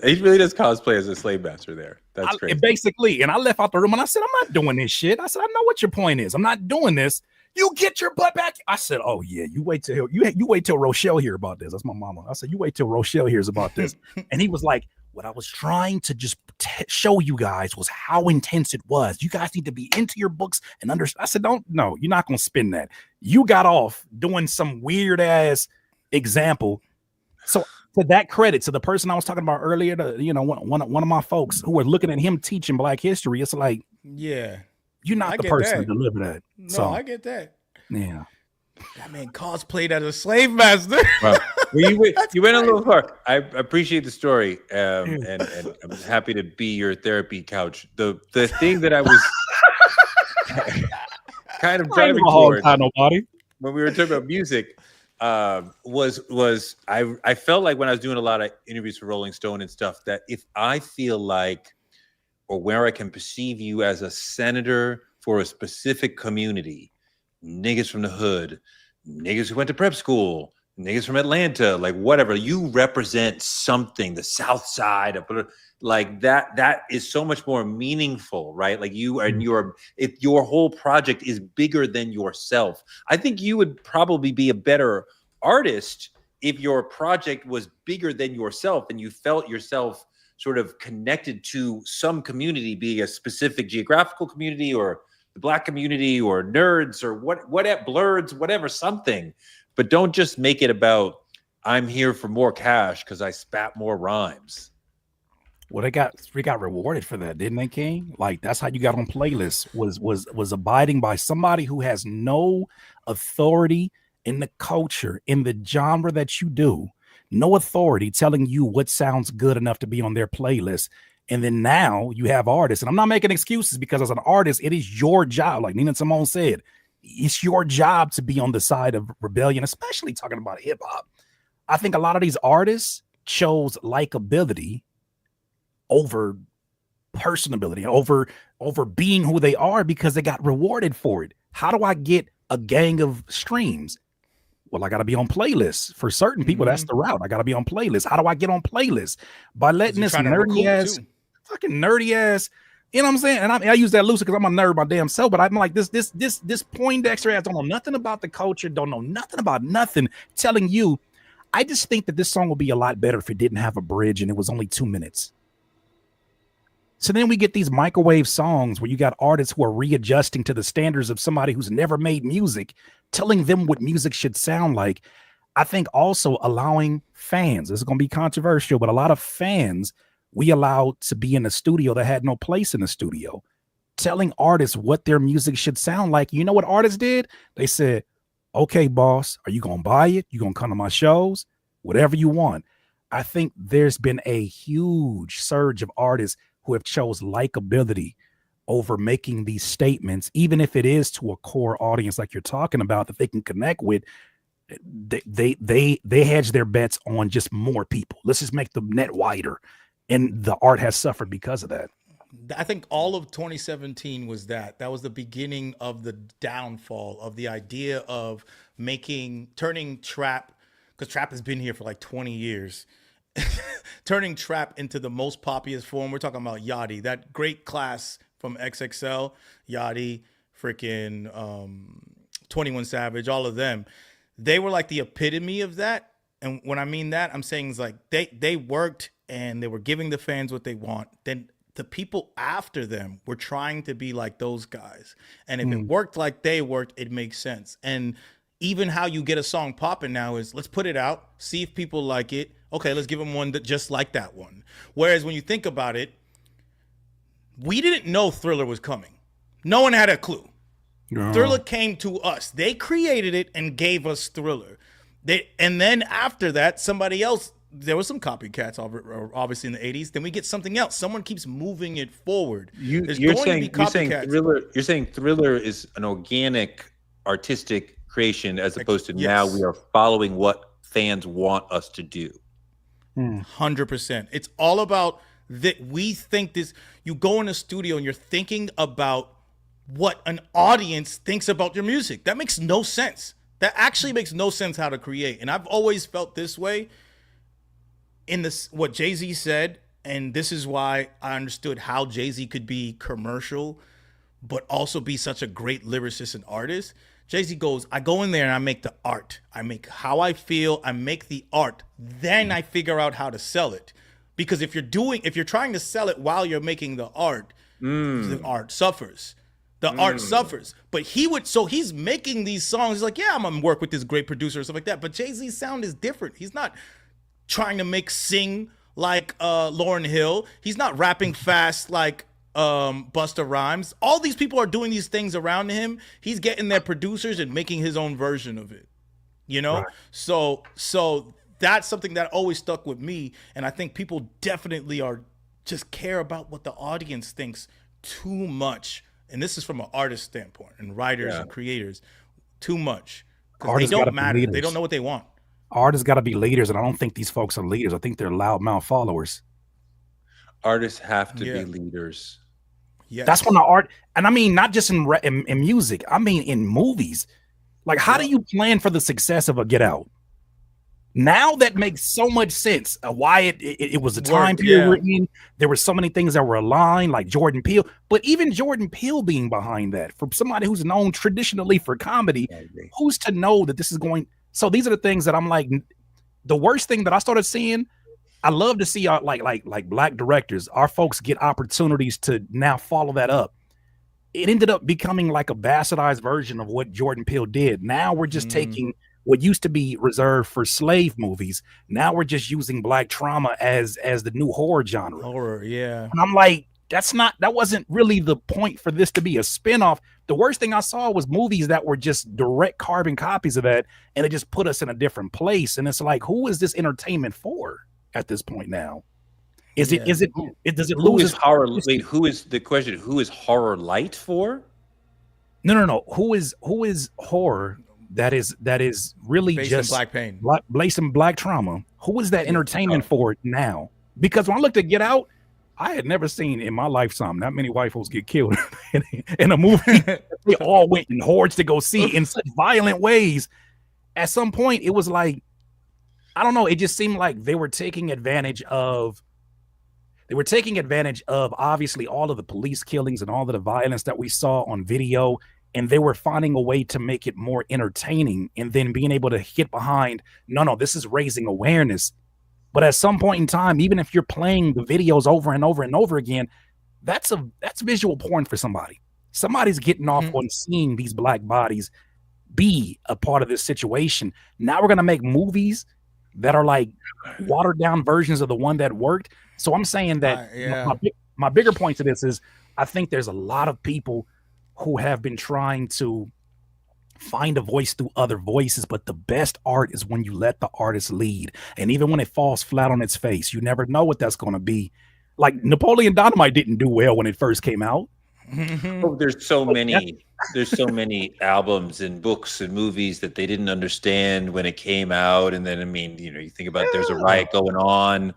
He really does cosplay as a slave master there. That's crazy. Basically, and I left out the room and I said, I'm not doing this shit. I said, I know what your point is. I'm not doing this. You get your butt back. I said, oh yeah, you wait till Rochelle hear about this. That's my mama. I said, you wait till Rochelle hears about this. And he was like, what I was trying to just show you guys was how intense it was. You guys need to be into your books and understand. I said, no, you're not going to spin that. You got off doing some weird ass example So to that credit, to the person I was talking about earlier, one of my folks who were looking at him teaching Black history, it's like, Yeah. you're not I the get person that. to deliver that. No, So I get that. yeah. That man cosplayed as a slave master. Wow. Well, you went a little far. I appreciate the story, and I'm happy to be your therapy couch. The thing that I was kind of driving towards when we were talking about music was I felt like when I was doing a lot of interviews for Rolling Stone and stuff, that if I feel like, or where I can perceive you as a senator for a specific community, niggas from the hood, niggas who went to prep school, niggas from Atlanta, like whatever, you represent something, the South Side of, like that is so much more meaningful, right? Like you and if your whole project is bigger than yourself. I think you would probably be a better artist if your project was bigger than yourself and you felt yourself sort of connected to some community, be a specific geographical community or the Black community or nerds or what blurs, whatever, something. But don't just make it about I'm here for more cash because I spat more rhymes. Well, they got rewarded for that, didn't they, King? Like that's how you got on playlists, was abiding by somebody who has no authority in the culture, in the genre that you do, no authority telling you what sounds good enough to be on their playlist. And then now you have artists, and I'm not making excuses because as an artist, it is your job. Like Nina Simone said, it's your job to be on the side of rebellion, especially talking about hip hop. I think a lot of these artists chose likability over personability, over being who they are because they got rewarded for it. How do I get a gang of streams? Well, I got to be on playlists. For certain people, that's the route. I got to be on playlists. How do I get on playlists? By letting this nerdy ass, fucking nerdy ass, you know what I'm saying? And I use that loosely because I'm a nerd my damn self, but I'm like this Poindexter ass don't know nothing about the culture, don't know nothing about nothing, telling you, I just think that this song would be a lot better if it didn't have a bridge and it was only 2 minutes. So then we get these microwave songs where you got artists who are readjusting to the standards of somebody who's never made music, telling them what music should sound like. I think also allowing fans, this is going to be controversial, but a lot of fans we allowed to be in the studio that had no place in the studio, telling artists what their music should sound like. You know what artists did? They said, okay, boss, are you going to buy it? You going to come to my shows? Whatever you want. I think there's been a huge surge of artists who have chose likability over making these statements, even if it is to a core audience like you're talking about that they can connect with. They hedge their bets on just more people. Let's just make the net wider, and the art has suffered because of that. I think all of 2017 was that was the beginning of the downfall of the idea of turning trap, because trap has been here for like 20 years. Turning trap into the most populous form. We're talking about Yachty, that great class from XXL, Yachty, freaking 21 Savage, all of them. They were like the epitome of that. And when I mean that, I'm saying it's like they worked and they were giving the fans what they want. Then the people after them were trying to be like those guys. And if it worked like they worked, it makes sense. And even how you get a song popping now is let's put it out, see if people like it. Okay, let's give them one that just like that one. Whereas when you think about it, we didn't know Thriller was coming. No one had a clue. No. Thriller came to us. They created it and gave us Thriller. And then after that, somebody else, there was some copycats obviously in the 80s. Then we get something else. Someone keeps moving it forward. You're saying Thriller is an organic, artistic creation as opposed to now we are following what fans want us to do. 100%. It's all about that. We think this, you go in a studio and you're thinking about what an audience thinks about your music. That makes no sense. That actually makes no sense how to create. And I've always felt this way in this, what Jay-Z said. And this is why I understood how Jay-Z could be commercial, but also be such a great lyricist and artist. Jay-Z goes, I go in there and I make the art. I make how I feel. I make the art. Then I figure out how to sell it. Because if you're trying to sell it while you're making the art suffers. The art suffers. But he's making these songs. He's like, yeah, I'm gonna work with this great producer or stuff like that. But Jay-Z's sound is different. He's not trying to make sing like Lauryn Hill. He's not rapping fast like Busta Rhymes. All these people are doing these things around him. He's getting their producers and making his own version of it. You know? Right. So that's something that always stuck with me. And I think people definitely are just care about what the audience thinks too much. And this is from an artist standpoint and writers and creators, too much. Because they don't matter. They don't know what they want. Artists got to be leaders, and I don't think these folks are leaders. I think they're loudmouth followers. Artists have to be leaders. Yes. That's when the art, and I mean, not just in music, I mean in movies. Like, how do you plan for the success of a Get Out? Now that makes so much sense. Why it was a time period we're in. There were so many things that were aligned, like Jordan Peele. But even Jordan Peele being behind that, for somebody who's known traditionally for comedy, who's to know that this is going? So these are the things that I'm like. The worst thing that I started seeing, I love to see like black directors, our folks get opportunities to now follow that up. It ended up becoming like a bastardized version of what Jordan Peele did. Now we're just taking what used to be reserved for slave movies. Now we're just using black trauma as the new horror genre. Horror, yeah. And I'm like, that wasn't really the point for this to be a spinoff. The worst thing I saw was movies that were just direct carbon copies of that, and it just put us in a different place. And it's like, who is this entertainment for at this point now? Does it lose its horror? Wait, who is the question? Who is horror light for? No. Who is horror that is really based just in black pain, blasting black trauma? Who is that entertainment for now? Because when I looked at Get Out, I had never seen in my lifetime that many white folks get killed in a movie. They all went in hordes to go see in such violent ways. At some point, it was like, I don't know. It just seemed like they were taking advantage of obviously all of the police killings and all of the violence that we saw on video. And they were finding a way to make it more entertaining and then being able to get behind, no, this is raising awareness. But at some point in time, even if you're playing the videos over and over and over again, that's visual porn for somebody. Somebody's getting off on seeing these black bodies be a part of this situation. Now we're going to make movies that are like watered down versions of the one that worked. So I'm saying that my bigger point to this is I think there's a lot of people who have been trying to find a voice through other voices, but the best art is when you let the artist lead. And even when it falls flat on its face, you never know what that's going to be. Like Napoleon Dynamite didn't do well when it first came out. Oh, there's so many albums and books and movies that they didn't understand when it came out. And then, I mean, you think about there's a riot going on.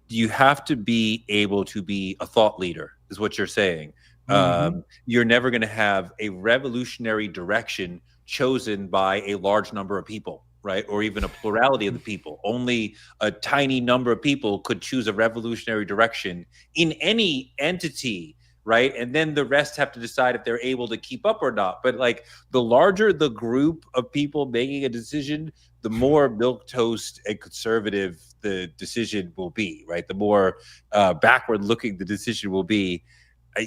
You have to be able to be a thought leader is what you're saying. You're never going to have a revolutionary direction chosen by a large number of people, right? Or even a plurality of the people. Only a tiny number of people could choose a revolutionary direction in any entity, right? And then the rest have to decide if they're able to keep up or not. But like the larger the group of people making a decision, the more milquetoast and conservative the decision will be, right? The more backward looking the decision will be.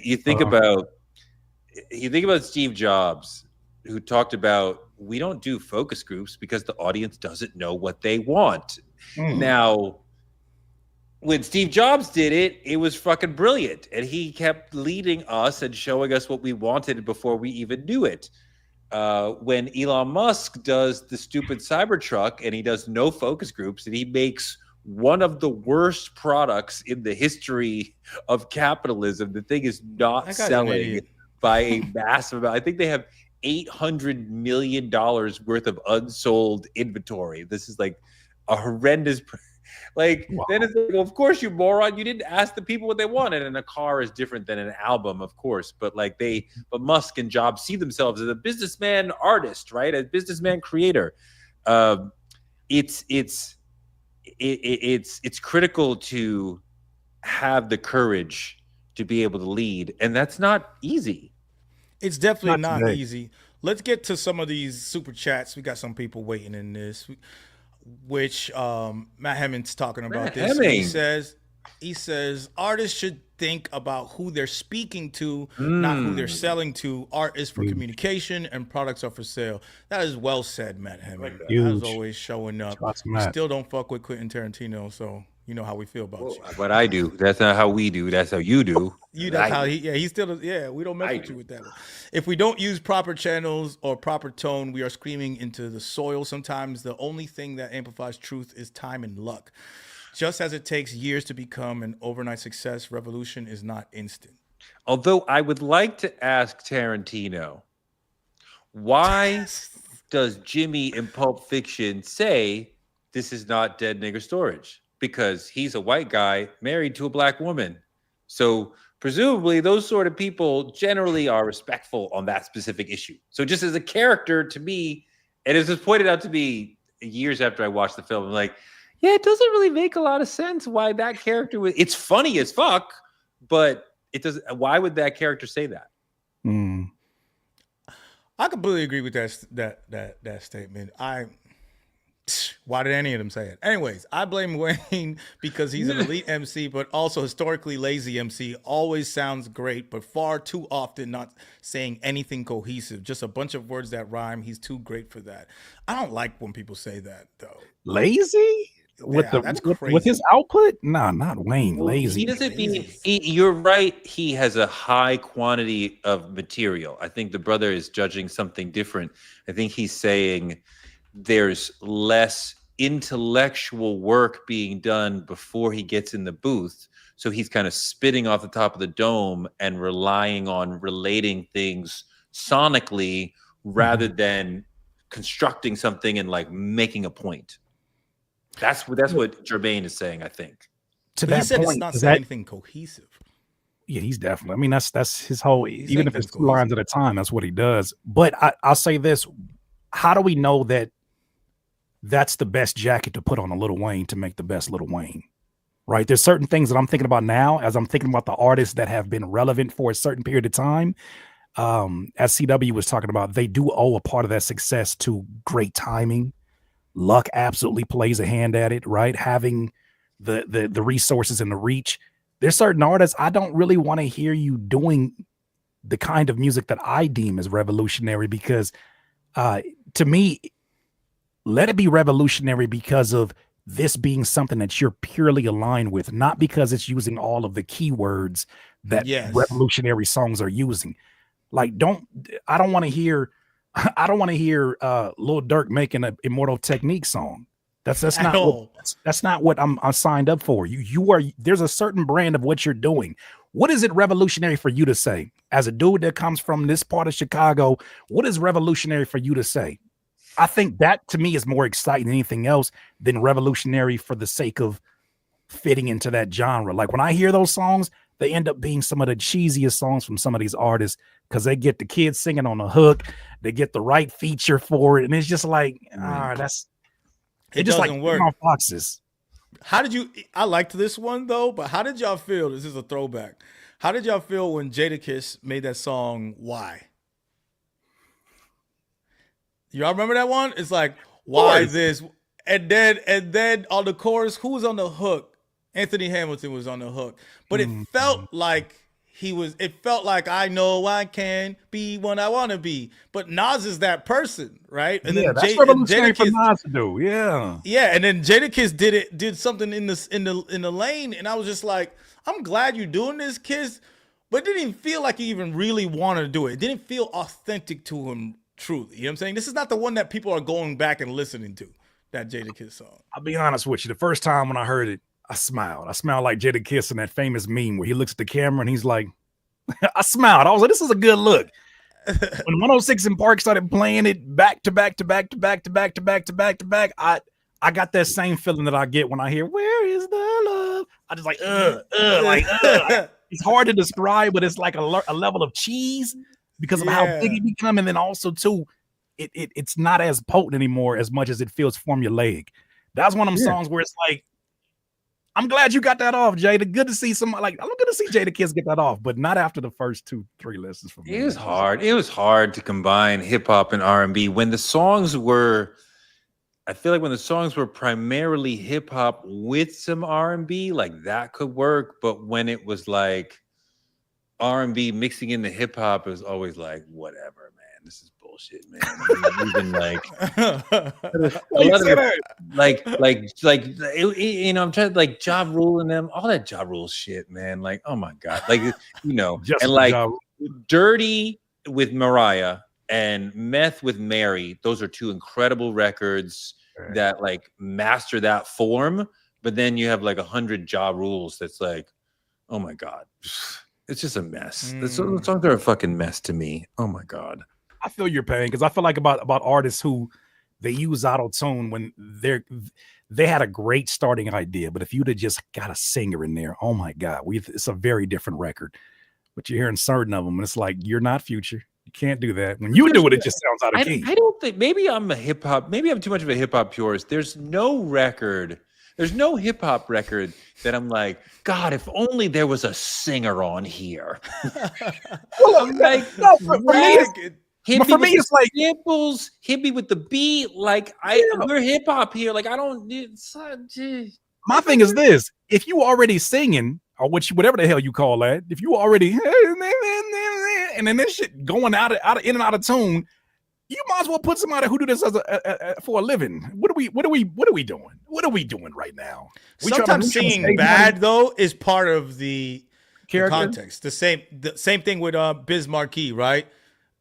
You think about Steve Jobs, who talked about, we don't do focus groups because the audience doesn't know what they want. Now, when Steve Jobs did it, it was fucking brilliant. And he kept leading us and showing us what we wanted before we even knew it. When Elon Musk does the stupid Cybertruck and he does no focus groups and he makes one of the worst products in the history of capitalism, the thing is not selling by a massive amount. I think they have $800 million worth of unsold inventory. This is like a horrendous Then it's like, well, of course, you moron, you didn't ask the people what they wanted. And a car is different than an album, of course, but Musk and Jobs see themselves as a businessman artist, right? A businessman creator. It's critical to have the courage to be able to lead, and that's not easy. It's definitely not easy. Let's get to some of these super chats. We got some people waiting in this, which Matt Hemming's talking about this. He says artists should think about who they're speaking to, not who they're selling to. Art is for communication and products are for sale. That is well said, Matt Hemming. As always, showing up. We still don't fuck with Quentin Tarantino, so you know how we feel about you. What I do. That's not how we do. That's how you do. That's how he still, we don't mess with you with that one. If we don't use proper channels or proper tone, we are screaming into the soil. Sometimes the only thing that amplifies truth is time and luck. Just as it takes years to become an overnight success, revolution is not instant. Although I would like to ask Tarantino, why does Jimmy in Pulp Fiction say this is not dead nigger storage? Because he's a white guy married to a black woman. So presumably those sort of people generally are respectful on that specific issue. So just as a character to me, and it was pointed out to me years after I watched the film, I'm like, yeah, it doesn't really make a lot of sense why that character would. It's funny as fuck, but it doesn't. Why would that character say that? I completely agree with that statement. Why did any of them say it? Anyways, I blame Wayne because he's an elite MC, but also historically lazy MC. Always sounds great, but far too often not saying anything cohesive. Just a bunch of words that rhyme. He's too great for that. I don't like when people say that, though. Lazy? With his output? Nah, not Wayne. Lazy. He doesn't mean you're right. He has a high quantity of material. I think the brother is judging something different. I think he's saying there's less intellectual work being done before he gets in the booth. So he's kind of spitting off the top of the dome and relying on relating things sonically rather than constructing something and like making a point. That's what Jermaine is saying, I think. He said it's not saying anything cohesive. Yeah, he's definitely. I mean, that's his whole. Even if it's 2 lines at a time, that's what he does. But I'll say this: how do we know that that's the best jacket to put on a Lil Wayne to make the best Lil Wayne? Right? There's certain things that I'm thinking about now as I'm thinking about the artists that have been relevant for a certain period of time. As CW was talking about, they do owe a part of that success to great timing. Luck absolutely plays a hand at it, right? Having the resources and the reach. There's certain artists I don't really want to hear you doing the kind of music that I deem as revolutionary because to me, let it be revolutionary because of this being something that you're purely aligned with, not because it's using all of the keywords that revolutionary songs are using. Like, I don't want to hear Lil Durk making an Immortal Technique song. That's not what I'm signed up for. There's a certain brand of what you're doing. What is it revolutionary for you to say? As a dude that comes from this part of Chicago, what is revolutionary for you to say? I think that to me is more exciting than anything else than revolutionary for the sake of fitting into that genre. Like when I hear those songs, they end up being some of the cheesiest songs from some of these artists because they get the kids singing on the hook, they get the right feature for it, and it's just like, it just doesn't work. Boxes. How did you? I liked this one though, but how did y'all feel? This is a throwback. How did y'all feel when Jadakiss made that song? Why? Y'all remember that one? It's like, why this? And then on the chorus, who was on the hook? Anthony Hamilton was on the hook. But it felt like it felt like I know I can be what I want to be. But Nas is that person, right? And then that's revolutionary for Nas to do. Yeah. Yeah, and then Jadakiss did something in the lane, and I was just like, I'm glad you're doing this, Kiss. But it didn't even feel like he even really wanted to do it. It didn't feel authentic to him. Truly, you know what I'm saying? This is not the one that people are going back and listening to, that Jadakiss song. I'll be honest with you. The first time when I heard it, I smiled. I smiled like Jadakiss in that famous meme where he looks at the camera and he's like, I smiled. I was like, this is a good look. When 106 in Park started playing it back to back, I got that same feeling that I get when I hear, where is the love? I just like, It's hard to describe, but it's like a level of cheese. Because of how big it become, and then also too, it's not as potent anymore as much as it feels formulaic. That's one of them songs where it's like, I'm glad you got that off, Jada. Good to see somebody like I'm good to see Jadakiss get that off, but not after the first 2-3 listens from me. It was hard. It was hard to combine hip hop and R&B when the songs were I feel like when the songs were primarily hip hop with some R&B, like that could work. But when it was like R&B mixing in the hip hop, it was always like, whatever, man. This is bullshit, man. Even like a lot of the, you know, I'm trying to like Ja Rule and them, all that Ja Rule shit, man. Like, oh my god, like you know, Just and like Ja Dirty with Mariah and Meth with Mary. Those are two incredible records that like master that form. But then you have like 100 Ja Rules. That's like, oh my god. It's just a mess. The songs are a fucking mess to me. Oh my god. I feel your pain because I feel like about artists who they use auto tune when they had a great starting idea, but if you'd have just got a singer in there, oh my god, it's a very different record. But you're hearing certain of them, and it's like you're not Future. You can't do that. When you do it, it just sounds out of key. I don't think. Maybe I'm maybe I'm too much of a hip hop purist. There's no hip hop record that I'm like, God, if only there was a singer on here. Well, I'm like, no, for me, it's like samples, hit me with the beat. Like we're hip hop here. Like I don't. My thing is this: if you already singing or whatever the hell you call that, if you already and then this shit going in and out of tune, you might as well put somebody who do this as for a living. What are we doing? What are we doing right now? Sometimes singing bad though is part of the context. The same thing with Biz Markie, right?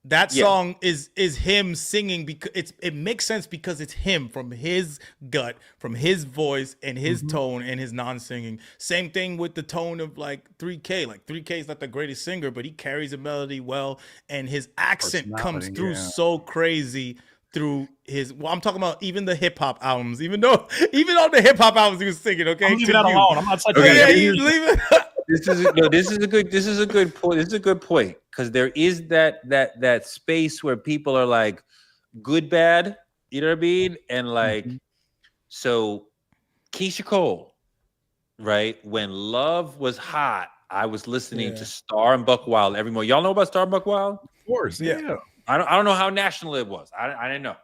That song is him singing because it makes sense because it's him from his gut, from his voice and his tone and his non-singing. Same thing with the tone of like 3K. Like 3K is not the greatest singer, but he carries a melody well, and his accent comes through so crazy through his. Well, I'm talking about even the hip hop albums. Even on the hip hop albums he was singing. Okay, leave that alone. I'm not touching it. This is a good point. This is a good point because there is that space where people are like good, bad. You know what I mean? And like, so Keisha Cole, right? When Love was hot, I was listening to Star and Buck Wild every morning. Y'all know about Star and Buck Wild? Of course, yeah. I don't know how national it was. I didn't know.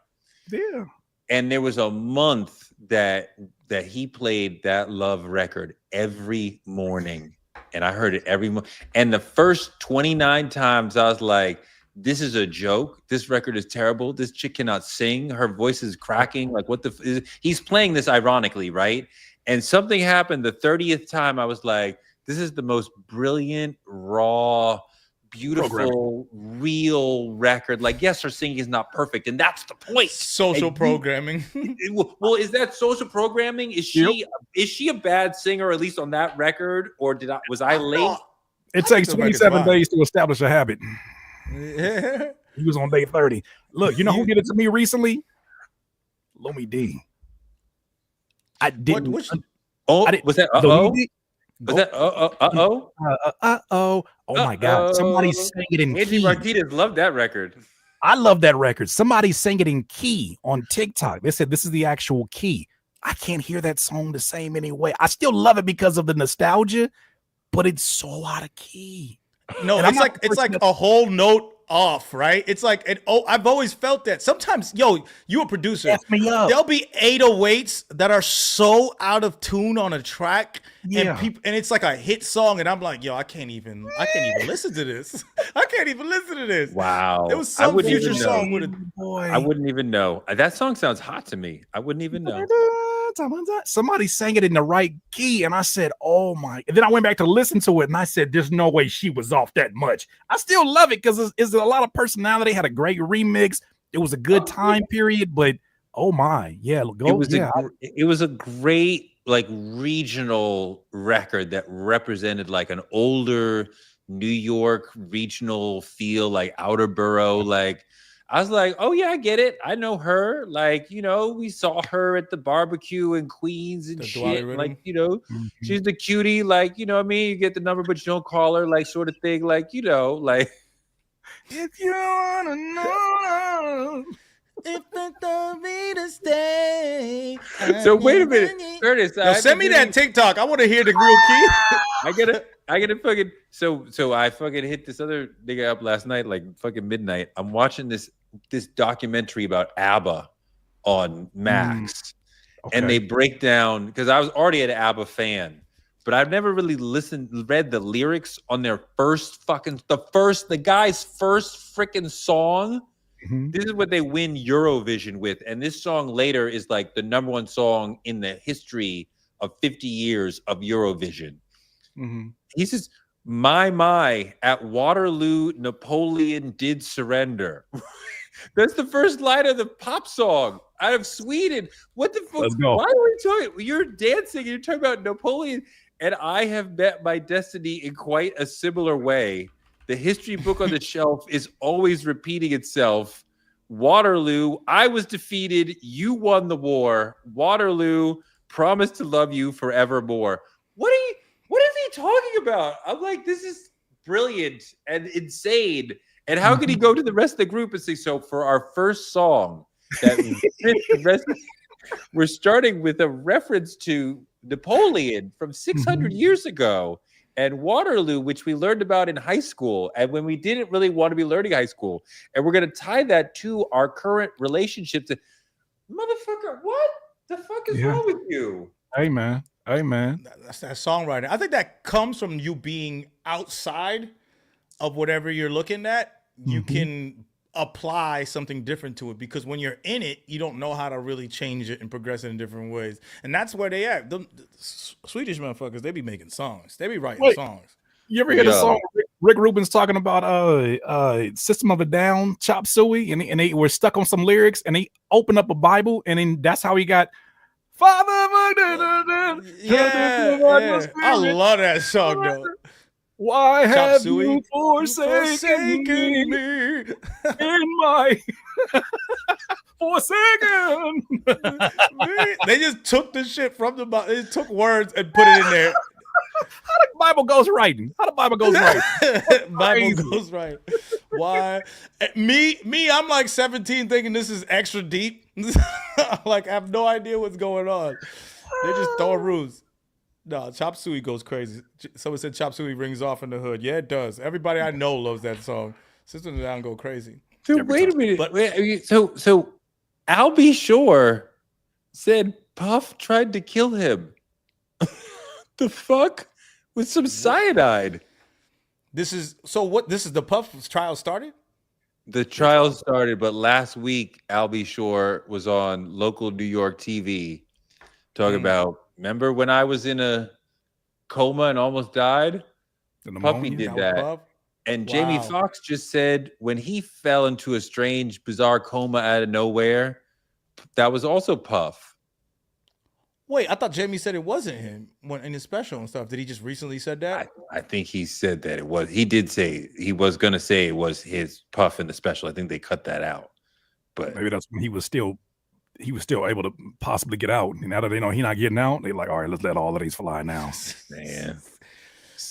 Yeah. And there was a month that he played that Love record every morning. And I heard it every month. And the first 29 times I was like, this is a joke. This record is terrible. This chick cannot sing. Her voice is cracking. Like, what he's playing this ironically, right? And something happened the 30th time. I was like, this is the most brilliant, raw, beautiful, real record. Like, yes, her singing is not perfect, and that's the point. Social programming. Well, is that social programming? Is she a bad singer, at least on that record, or was I late? It takes 27 days to establish a habit. He was on day 30. Look, you know who did it to me recently? Lomi D. I didn't. Was that uh-oh? Was that uh-oh? Uh-oh. Oh my God. Somebody sang it in Angie key. Martinez loved that record. I love that record. Somebody sang it in key on TikTok. They said this is the actual key. I can't hear that song the same anyway. I still love it because of the nostalgia, but it's so out of key. No, it's like a whole note off, right? It's like I've always felt that. Sometimes, you a producer. F me up. There'll be 808s that are so out of tune on a track, and it's like a hit song, and I'm like, I can't even listen to this. I can't even listen to this. Wow. It was some Future song with I wouldn't even know. That song sounds hot to me. I wouldn't even know. Somebody sang it in the right key, and I said, oh my. And then I went back to listen to it, and I said, there's no way she was off that much. I still love it because it's a lot of personality, had a great remix. It was a good time period, but oh my. Yeah, it was a great like regional record that represented like an older New York regional feel, like outer borough. Like I was like, oh yeah, I get it. I know her. Like, we saw her at the barbecue in Queens and shit. Like, she's the cutie. Like, what I mean? You get the number, but you don't call her, like, sort of thing. Like, like. If you wanna know. If it's the me to stay. So wait a minute, Curtis. Send me that TikTok. I want to hear the real key. I get a fucking so I fucking hit this other nigga up last night, like fucking midnight. I'm watching this documentary about ABBA, on Max, and Okay. they break down, because I was already an ABBA fan, but I've never really read the lyrics on their the guy's first freaking song. Mhm. This is what they win Eurovision with, and this song later is like the number one song in the history of 50 years of Eurovision. Mhm. He says, my, at Waterloo, Napoleon did surrender. That's the first line of the pop song out of Sweden. What the fuck? Let's go. Why are we talking? You're dancing and you're talking about Napoleon. And I have met my destiny in quite a similar way. The history book on the shelf is always repeating itself. Waterloo, I was defeated. You won the war. Waterloo, promise to love you forevermore. What is he talking about? I'm like, this is brilliant and insane. And how could he go to the rest of the group and say, so for our first song that we're starting with a reference to Napoleon from 600 years ago and Waterloo, which we learned about in high school, and when we didn't really want to be learning high school, and we're going to tie that to our current relationship. Motherfucker, what the fuck is wrong with you? Hey man. That's that songwriting. I think that comes from you being outside of whatever you're looking at. You can apply something different to it, because when you're in it, you don't know how to really change it and progress it in different ways. And that's where they at. The Swedish motherfuckers, they be making songs. They be writing songs. You ever hear the song Rick Rubin's talking about System of a Down, Chop Suey, and they were stuck on some lyrics, and he opened up a Bible, and then that's how he got Father. Yeah. I love that song though. Why Chop have Suey, you forsaken me in my forsaken? They just took the shit from the Bible. They took words and put it in there. How the Bible goes writing? Bible goes right. Why? Me, I'm like 17 thinking this is extra deep. Like, I have no idea what's going on. They just throwing rules. No, Chop Suey goes crazy. Someone said Chop Suey rings off in the hood. Yeah, it does. Everybody I know loves that song. System of a Down go crazy. So wait a minute. But so Al B. Shore said Puff tried to kill him. The fuck? With some cyanide. This is the Puff's trial started? The trial started, but last week Al B. Shore was on local New York TV talking about, remember when I was in a coma and almost died? Puffy did that. And Jamie Foxx just said when he fell into a strange, bizarre coma out of nowhere, that was also Puff. Wait, I thought Jamie said it wasn't him when in his special and stuff. Did he just recently said that? I think he said that it was. He did say he was going to say it was his Puff in the special. I think they cut that out. But maybe that's when he was still able to possibly get out. And now that they know he's not getting out, they're like, all right, let's let all of these fly now. Man.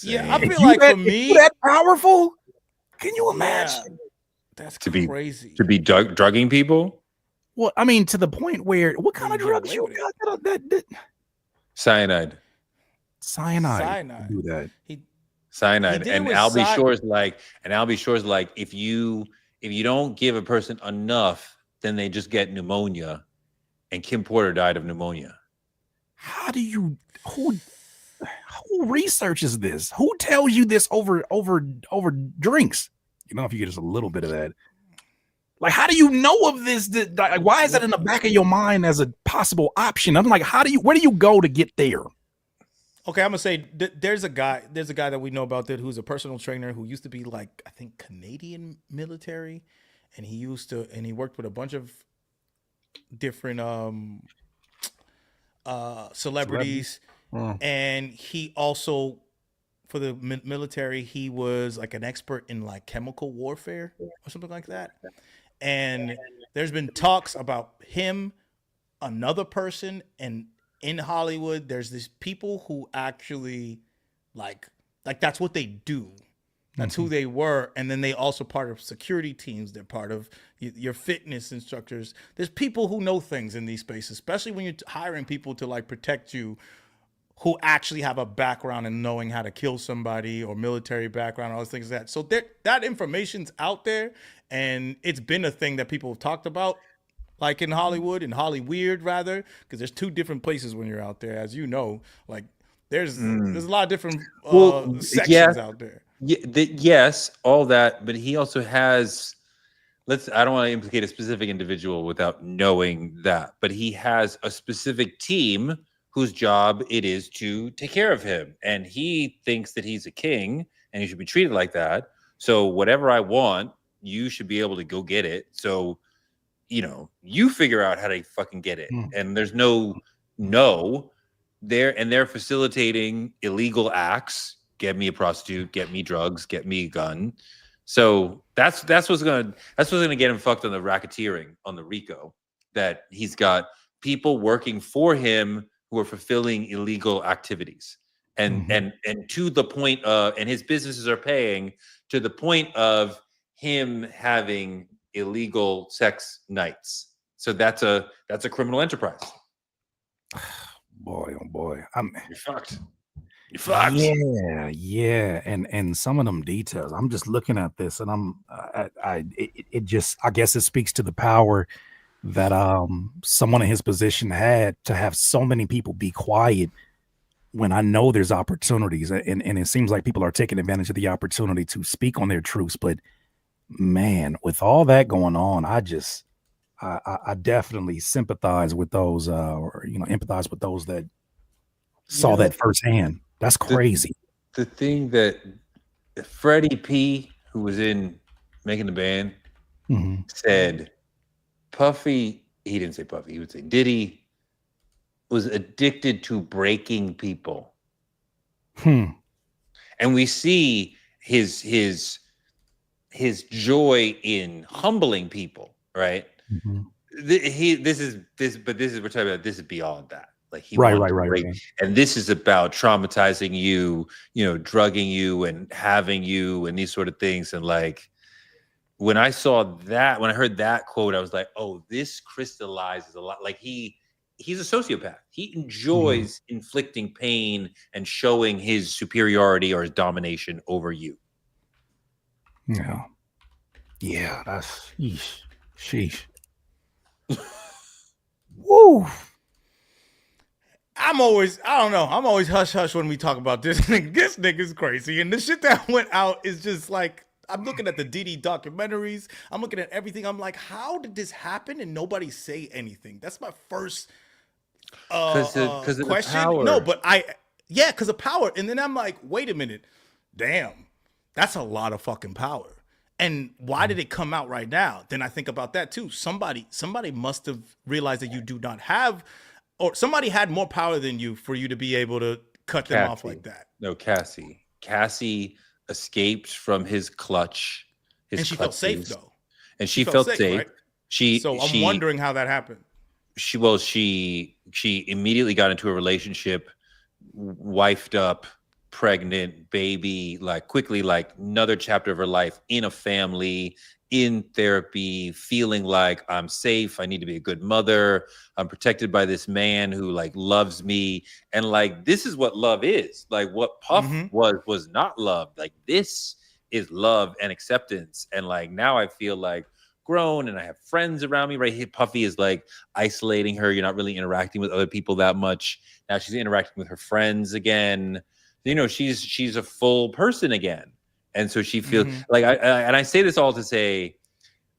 Yeah, I feel like for me, that powerful. Can you imagine? Yeah, that's crazy. To be drugging people? Well, I mean, to the point where what kind of drugs you got? Cyanide. Cyanide. Do that. Cyanide. And Al B. Shore's like, if you don't give a person enough, then they just get pneumonia. And Kim Porter died of pneumonia. How do you who researches this? Who tells you this over drinks? You know, if you get just a little bit of that. Like, how do you know of this? Like, why is that in the back of your mind as a possible option? I'm like, where do you go to get there? Okay, I'm gonna say there's a guy that we know about that who's a personal trainer who used to be like, I think, Canadian military, and he worked with a bunch of different celebrities, and he also, for the military, he was like an expert in like chemical warfare or something like that. And there's been talks about him, another person, and in Hollywood, there's these people who actually like that's what they do. That's who they were. And then they also part of security teams. They're part of your fitness instructors. There's people who know things in these spaces, especially when you're hiring people to like protect you, who actually have a background in knowing how to kill somebody or military background, all those things like that. So that information's out there, and it's been a thing that people have talked about. like in Hollywood, in Hollyweird rather, because there's two different places when you're out there, as you know. Like there's a lot of different Well, sections out there. Yes, all that, but he also has. I don't want to implicate a specific individual without knowing that, but he has a specific team whose job it is to take care of him, and he thinks that he's a king and he should be treated like that. So whatever I want, you should be able to go get it. So, you figure out how to fucking get it. And there's no they're facilitating illegal acts. Get me a prostitute, get me drugs, get me a gun. So that's what's gonna get him fucked on the racketeering, on the RICO, that he's got people working for him who are fulfilling illegal activities. And to the point of, and his businesses are paying to the point of him having illegal sex nights. So that's a criminal enterprise. Boy, oh boy, You're fucked. You're fucked. Yeah, and some of them details. I'm just looking at this, and it just, I guess it speaks to the power that someone in his position had to have so many people be quiet when I know there's opportunities, and it seems like people are taking advantage of the opportunity to speak on their truths. But man, with all that going on, I definitely sympathize with those, or empathize with those that saw that firsthand. That's crazy. The thing that Freddie P, who was in Making the Band, said, Puffy, he didn't say Puffy, he would say Diddy was addicted to breaking people. And we see his joy in humbling people, right? We're talking about, this is beyond that. Like he right. And this is about traumatizing you, drugging you and having you and these sort of things. And like, when I heard that quote, I was like, oh, this crystallizes a lot. Like he's a sociopath. He enjoys inflicting pain and showing his superiority or his domination over you. Yeah, that's sheesh. Woo. I'm always hush hush when we talk about this nigga. This nigga's crazy. And the shit that went out is just like, I'm looking at the Diddy documentaries. I'm looking at everything. I'm like, how did this happen and nobody say anything? That's my first question. Power. No, but because of power. And then I'm like, wait a minute. Damn, that's a lot of fucking power. And why did it come out right now? Then I think about that too. Somebody must have realized that you do not have, or somebody had more power than you for you to be able to cut them off like that. No, Cassie escaped from his clutch. And she felt safe though. And she felt safe. Right? I'm wondering how that happened. She immediately got into a relationship, wifed up, pregnant, baby, like quickly, like another chapter of her life in a family, in therapy, feeling like I'm safe. I need to be a good mother. I'm protected by this man who like loves me. And like, this is what love is. Like what Puff was not love. Like this is love and acceptance. And like, now I feel like grown and I have friends around me, right? Here, Puffy is like isolating her. You're not really interacting with other people that much. Now she's interacting with her friends again. She's a full person again. And so she feels like, I say this all to say,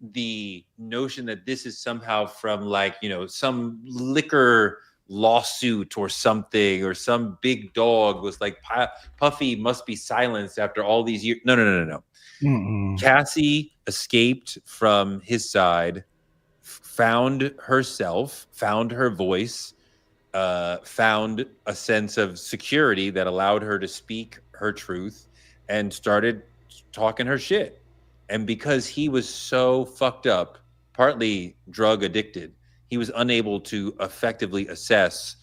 the notion that this is somehow from like, some liquor lawsuit or something, or some big dog was like, Puffy must be silenced after all these years. No. Cassie escaped from his side, found herself, found her voice, found a sense of security that allowed her to speak her truth, and started talking her shit. And because he was so fucked up, partly drug addicted, he was unable to effectively assess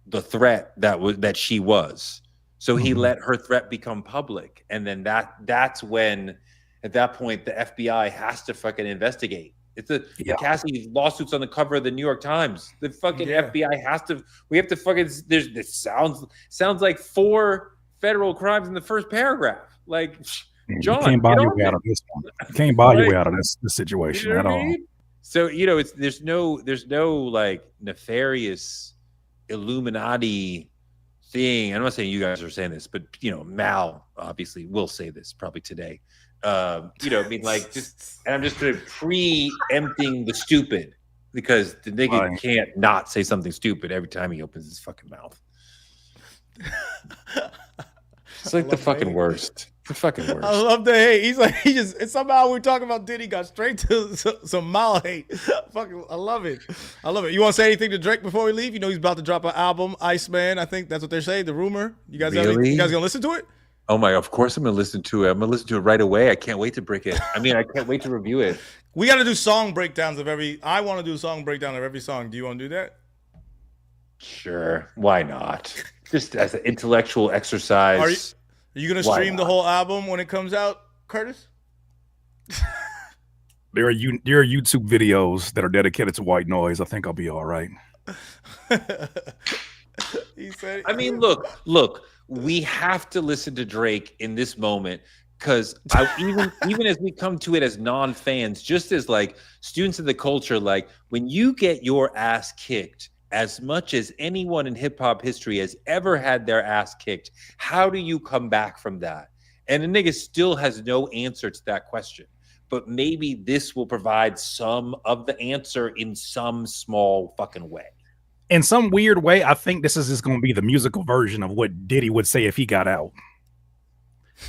the threat that she was. So he let her threat become public. And then that's when, at that point, the FBI has to fucking investigate. It's Cassie lawsuits on the cover of the New York Times. The fucking FBI has to, we have to fucking, this sounds like 4 federal crimes in the first paragraph. Like, John, you can't buy your way out of this one. You can't buy your way out of this situation at all. So there's no like nefarious Illuminati thing. I'm not saying you guys are saying this, but Mal obviously will say this probably today. I mean, like, and I'm just preempting the stupid because the nigga can't not say something stupid every time he opens his fucking mouth. It's like the fucking worst. The fucking worst. I love the hate. He's like, and somehow we're talking about Diddy, got straight to some Mal hate. Fucking, I love it. I love it. You want to say anything to Drake before we leave? He's about to drop an album, Iceman. I think that's what they're saying. The rumor. You guys gonna listen to it? Oh my! Of course, I'm gonna listen to it. I'm gonna listen to it right away. I can't wait to break it. I mean, I can't wait to review it. We got to do song breakdowns of every. I want to do a song breakdown of every song. Do you want to do that? Sure. Why not? Just as an intellectual exercise. Are you gonna stream the whole album when it comes out, Curtis? There are YouTube videos that are dedicated to white noise. I think I'll be all right. He said. I mean, look. We have to listen to Drake in this moment because even as we come to it as non-fans, just as like students of the culture, like when you get your ass kicked as much as anyone in hip hop history has ever had their ass kicked, how do you come back from that? And the nigga still has no answer to that question. But maybe this will provide some of the answer in some small fucking way. In some weird way, I think this is just going to be the musical version of what Diddy would say if he got out.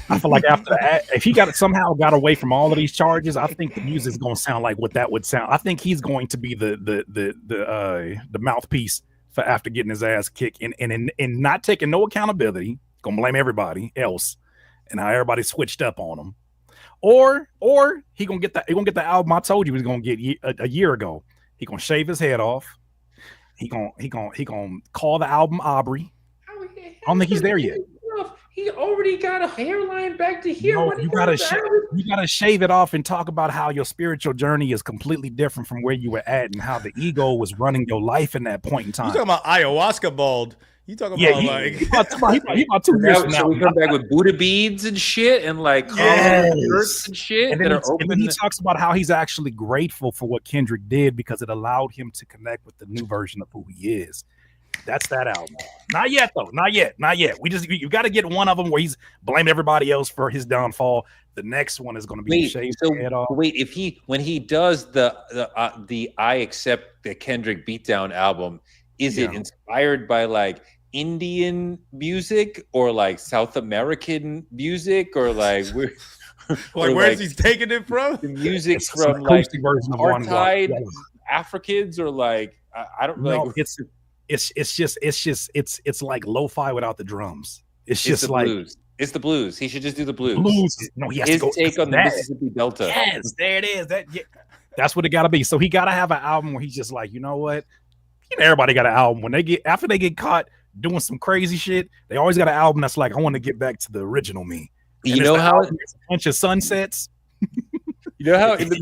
I feel like after that, if he somehow got away from all of these charges, I think the music is going to sound like what that would sound. I think he's going to be the mouthpiece for after getting his ass kicked and not taking no accountability, going to blame everybody else and how everybody switched up on him. Or he gonna get the album I told you he was gonna get a year ago. He gonna shave his head off. He gonna call the album Aubrey. I don't think he's there yet. He already got a hairline back to here. No, you gotta shave it off and talk about how your spiritual journey is completely different from where you were at and how the ego was running your life in that point in time. You talking about ayahuasca bald? You talking about he about 2 years from now. So we come back with Buddha beads and shit and like shirts and shit. And then he talks about how he's actually grateful for what Kendrick did because it allowed him to connect with the new version of who he is. That's that album. Not yet, though. Not yet. You got to get one of them where he's blaming everybody else for his downfall. The next one is going to be shaved head off. Wait, when he does the I Accept the Kendrick Beatdown album, is it inspired by like Indian music or like South American music or like where's he taking it from? The music from like apartheid Africans or like I don't know. It's like lo-fi without the drums. It's just like blues. It's the blues. He should just do the blues. No, he has his to go take on the Mississippi Delta. Yes, there it is. That's what it got to be. So he got to have an album where he's just like, you know what? Everybody got an album when after they get caught doing some crazy shit. They always got an album that's like, I want to get back to the original me. And you know how a bunch of sunsets. You know how in the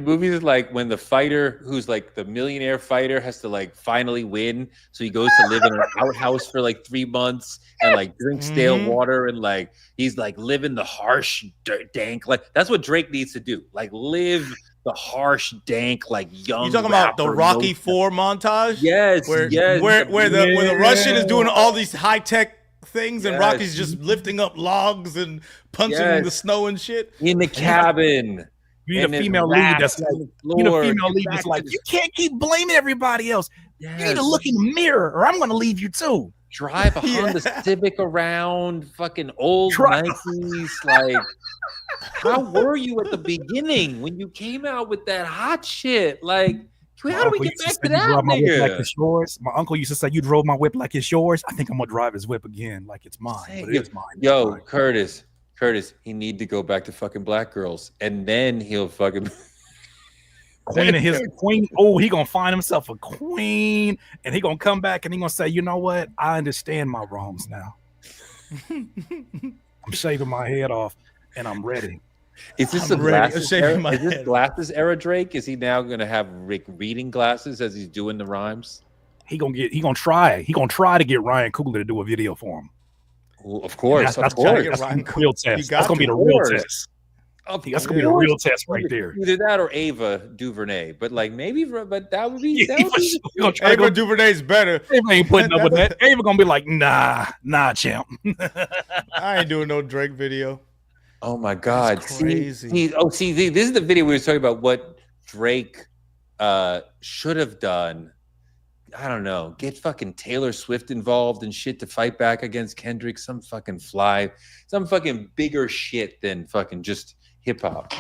movies, like when the fighter who's like the millionaire fighter has to like finally win, so he goes to live in an outhouse for like 3 months and like drink stale water and like he's like living the harsh dank, like that's what Drake needs to do, like live the harsh dank like young. You talking about the Rocky IV montage? Yes, where the Russian is doing all these high tech things and Rocky's just lifting up logs and punching the snow and shit in the cabin. You need a female lead that's like, you can't keep blaming everybody else. Yes. You need to look in the mirror or I'm going to leave you too. Drive a Honda Civic around, fucking old Nikes. Like, how were you at the beginning when you came out with that hot shit? Like, how do we get back to that, nigga? Like it's yours. My uncle used to say, you drove my whip like it's yours. I think I'm going to drive his whip again like it's mine. But it is mine. Yo, Curtis, he need to go back to fucking black girls, and then he'll fucking queen. Oh, he gonna find himself a queen, and he gonna come back and he gonna say, you know what? I understand my wrongs now. I'm shaving my head off, and I'm ready. Is this glasses era Drake? Is he now gonna have reading glasses as he's doing the rhymes? He gonna try to get Ryan Coogler to do a video for him. Well, of course, that's gonna be the real test. That's gonna be a real test right there. Either that or Ava DuVernay, but like maybe, but that would be. Ava DuVernay's better. Ava ain't putting up with that. Ava gonna be like, nah, champ. I ain't doing no Drake video. Oh my God, that's crazy. See, this is the video we were talking about. What Drake should have done. I don't know. Get fucking Taylor Swift involved and shit to fight back against Kendrick. Some fucking bigger shit than fucking just hip hop.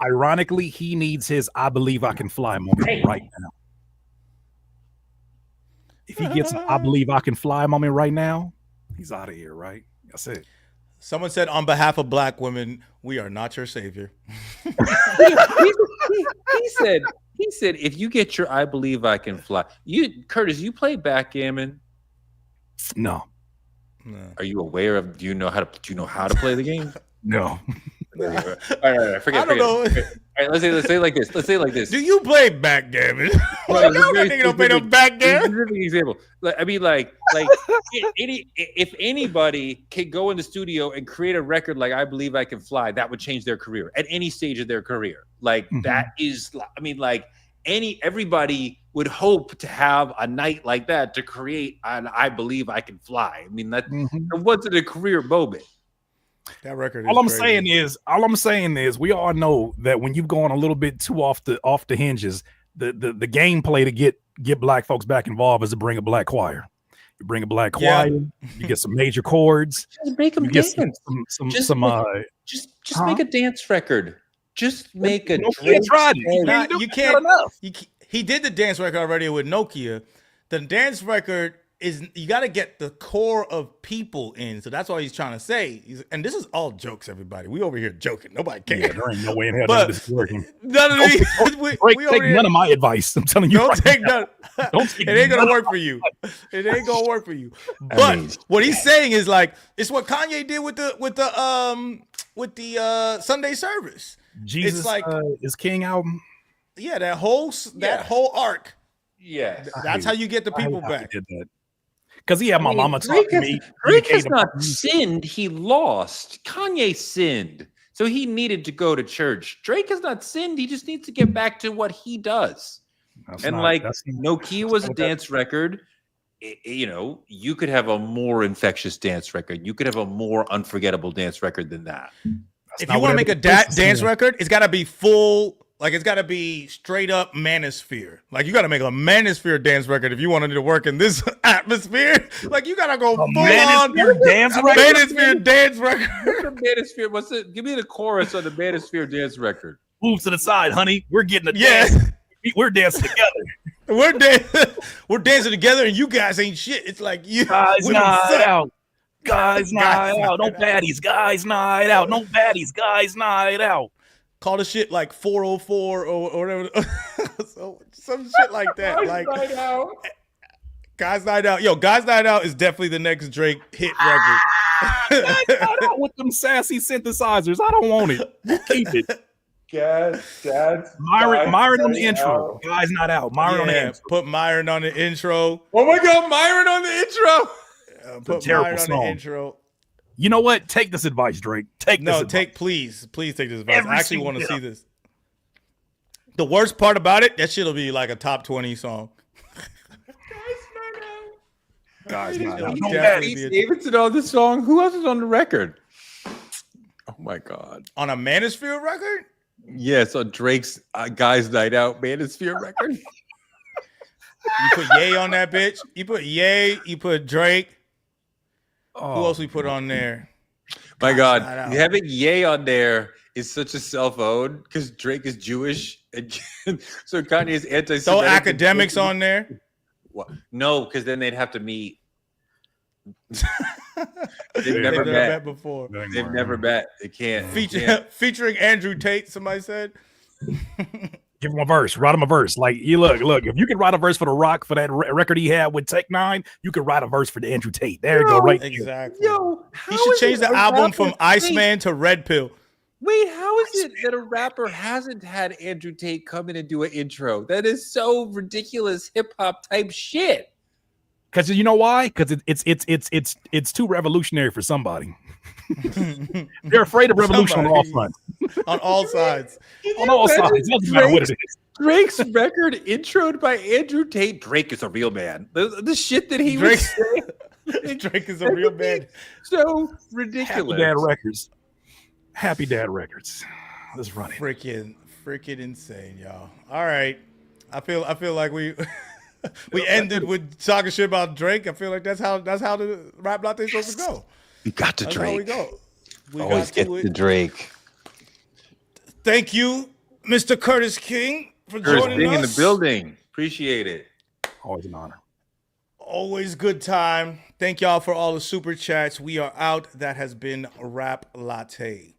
Ironically, he needs his "I believe I can fly" moment right now. If he gets an "I believe I can fly" moment right now, he's out of here. Right? That's it. Someone said, on behalf of Black women, we are not your savior. He said, if you get your "I believe I can fly," Curtis, you play backgammon? No. Are you aware of? Do you know how to play the game? No. All right. Forget. I don't know. All right, let's say it like this. Do you play backgammon? Well, no, that nigga don't play no backgammon. Specific example. I mean, if anybody can go in the studio and create a record like "I Believe I Can Fly," that would change their career at any stage of their career. That is, I mean, everybody would hope to have a night like that to create an "I Believe I Can Fly." I mean, that wasn't a career moment. That record. All I'm saying is, we all know that when you've gone a little bit too off the hinges, the gameplay to get Black folks back involved is to bring a Black choir. You bring a Black choir, you get some major chords, just make them dance. Just make a dance record. Just make a. You can't. He did the dance record already with Nokia. The dance record is, you got to get the core of people in. So that's what he's trying to say. And this is all jokes, everybody. We over here joking. Nobody cares. Yeah, there ain't no way in hell this is working. None of these. Take none of my advice. I'm telling you. Don't take none. It ain't gonna work for you. It ain't gonna work for you. But what he's saying is it's what Kanye did with the Sunday service. Jesus is King album. Yeah, that whole arc. Yeah, that's how you get the people back. Did that. Because he had my mama talk to me. Drake has not sinned. He lost. Kanye sinned. So he needed to go to church. Drake has not sinned. He just needs to get back to what he does. Nokia was a dance record. You could have a more infectious dance record. You could have a more unforgettable dance record than that. If you want to make a dance record, it's got to be full. It's got to be straight up manosphere. You got to make a manosphere dance record if you wanted to work in this atmosphere. You got to go full on dance record. Manosphere dance record. Manosphere. What's it? Give me the chorus of the Manosphere dance record. Move to the side, honey. We're getting a dance. We're dancing together. We're dancing together, and you guys ain't shit. It's like you guys night out. Guys night out. No baddies. Guys night out. No baddies. Guys night out. Call the shit 404 or whatever. Some shit like that. Guys Night Out. Guys Night Out. Yo, Guys Night Out is definitely the next Drake hit record. Guys Night Out with them sassy synthesizers. I don't want it. You keep it. Myron on the intro. Guys Not Out. Myron on the intro. Put Myron on the intro. Oh my God, Myron on the intro. Put Myron on the intro. You know what? Take this advice, Drake. Please take this advice. I actually want to see this. The worst part about it, that shit'll be a top 20 song. Guys, not out. Davidson on the song. Who else is on the record? Oh my God. On a Manosphere record? Yes, on Drake's Guys Night Out Manosphere record. You put Ye on that bitch. You put Ye. You put Drake. Who else we put on there? My God, having Ye on there is such a self-own because Drake is Jewish, and so Kanye is anti-Semitic. So academics on there? What? No, because then they'd have to meet. They've never met before. They've never met. They can't. Featuring Andrew Tate. Somebody said. Give him a verse. Write him a verse. You look. If you can write a verse for The Rock for that record he had with Tech Nine, you can write a verse for the Andrew Tate. There you go. Right. Exactly. He should change the album from Iceman to Red Pill. Wait, how is it that a rapper hasn't had Andrew Tate come in and do an intro? That is so ridiculous hip hop type shit. Because you know why? Because it's too revolutionary for somebody. They're afraid of revolution on all fronts. On all sides. On all sides. It doesn't matter what it is. Drake's record introed by Andrew Tate. Drake is a real man. The shit that he was saying. Drake is a real man. So ridiculous. Happy Dad Records. Let's run it. Freaking insane, y'all. All right. I feel like we we ended with talking shit about Drake. I feel like that's how the Rap Latte is supposed to go. We got to That's Drake. how we go. We always got get to to Drake. Thank you, Mr. Curtis King, for joining Being us. in the building. Appreciate it. Always an honor. Always good time. Thank y'all for all the super chats. We are out. That has been Rap Latte.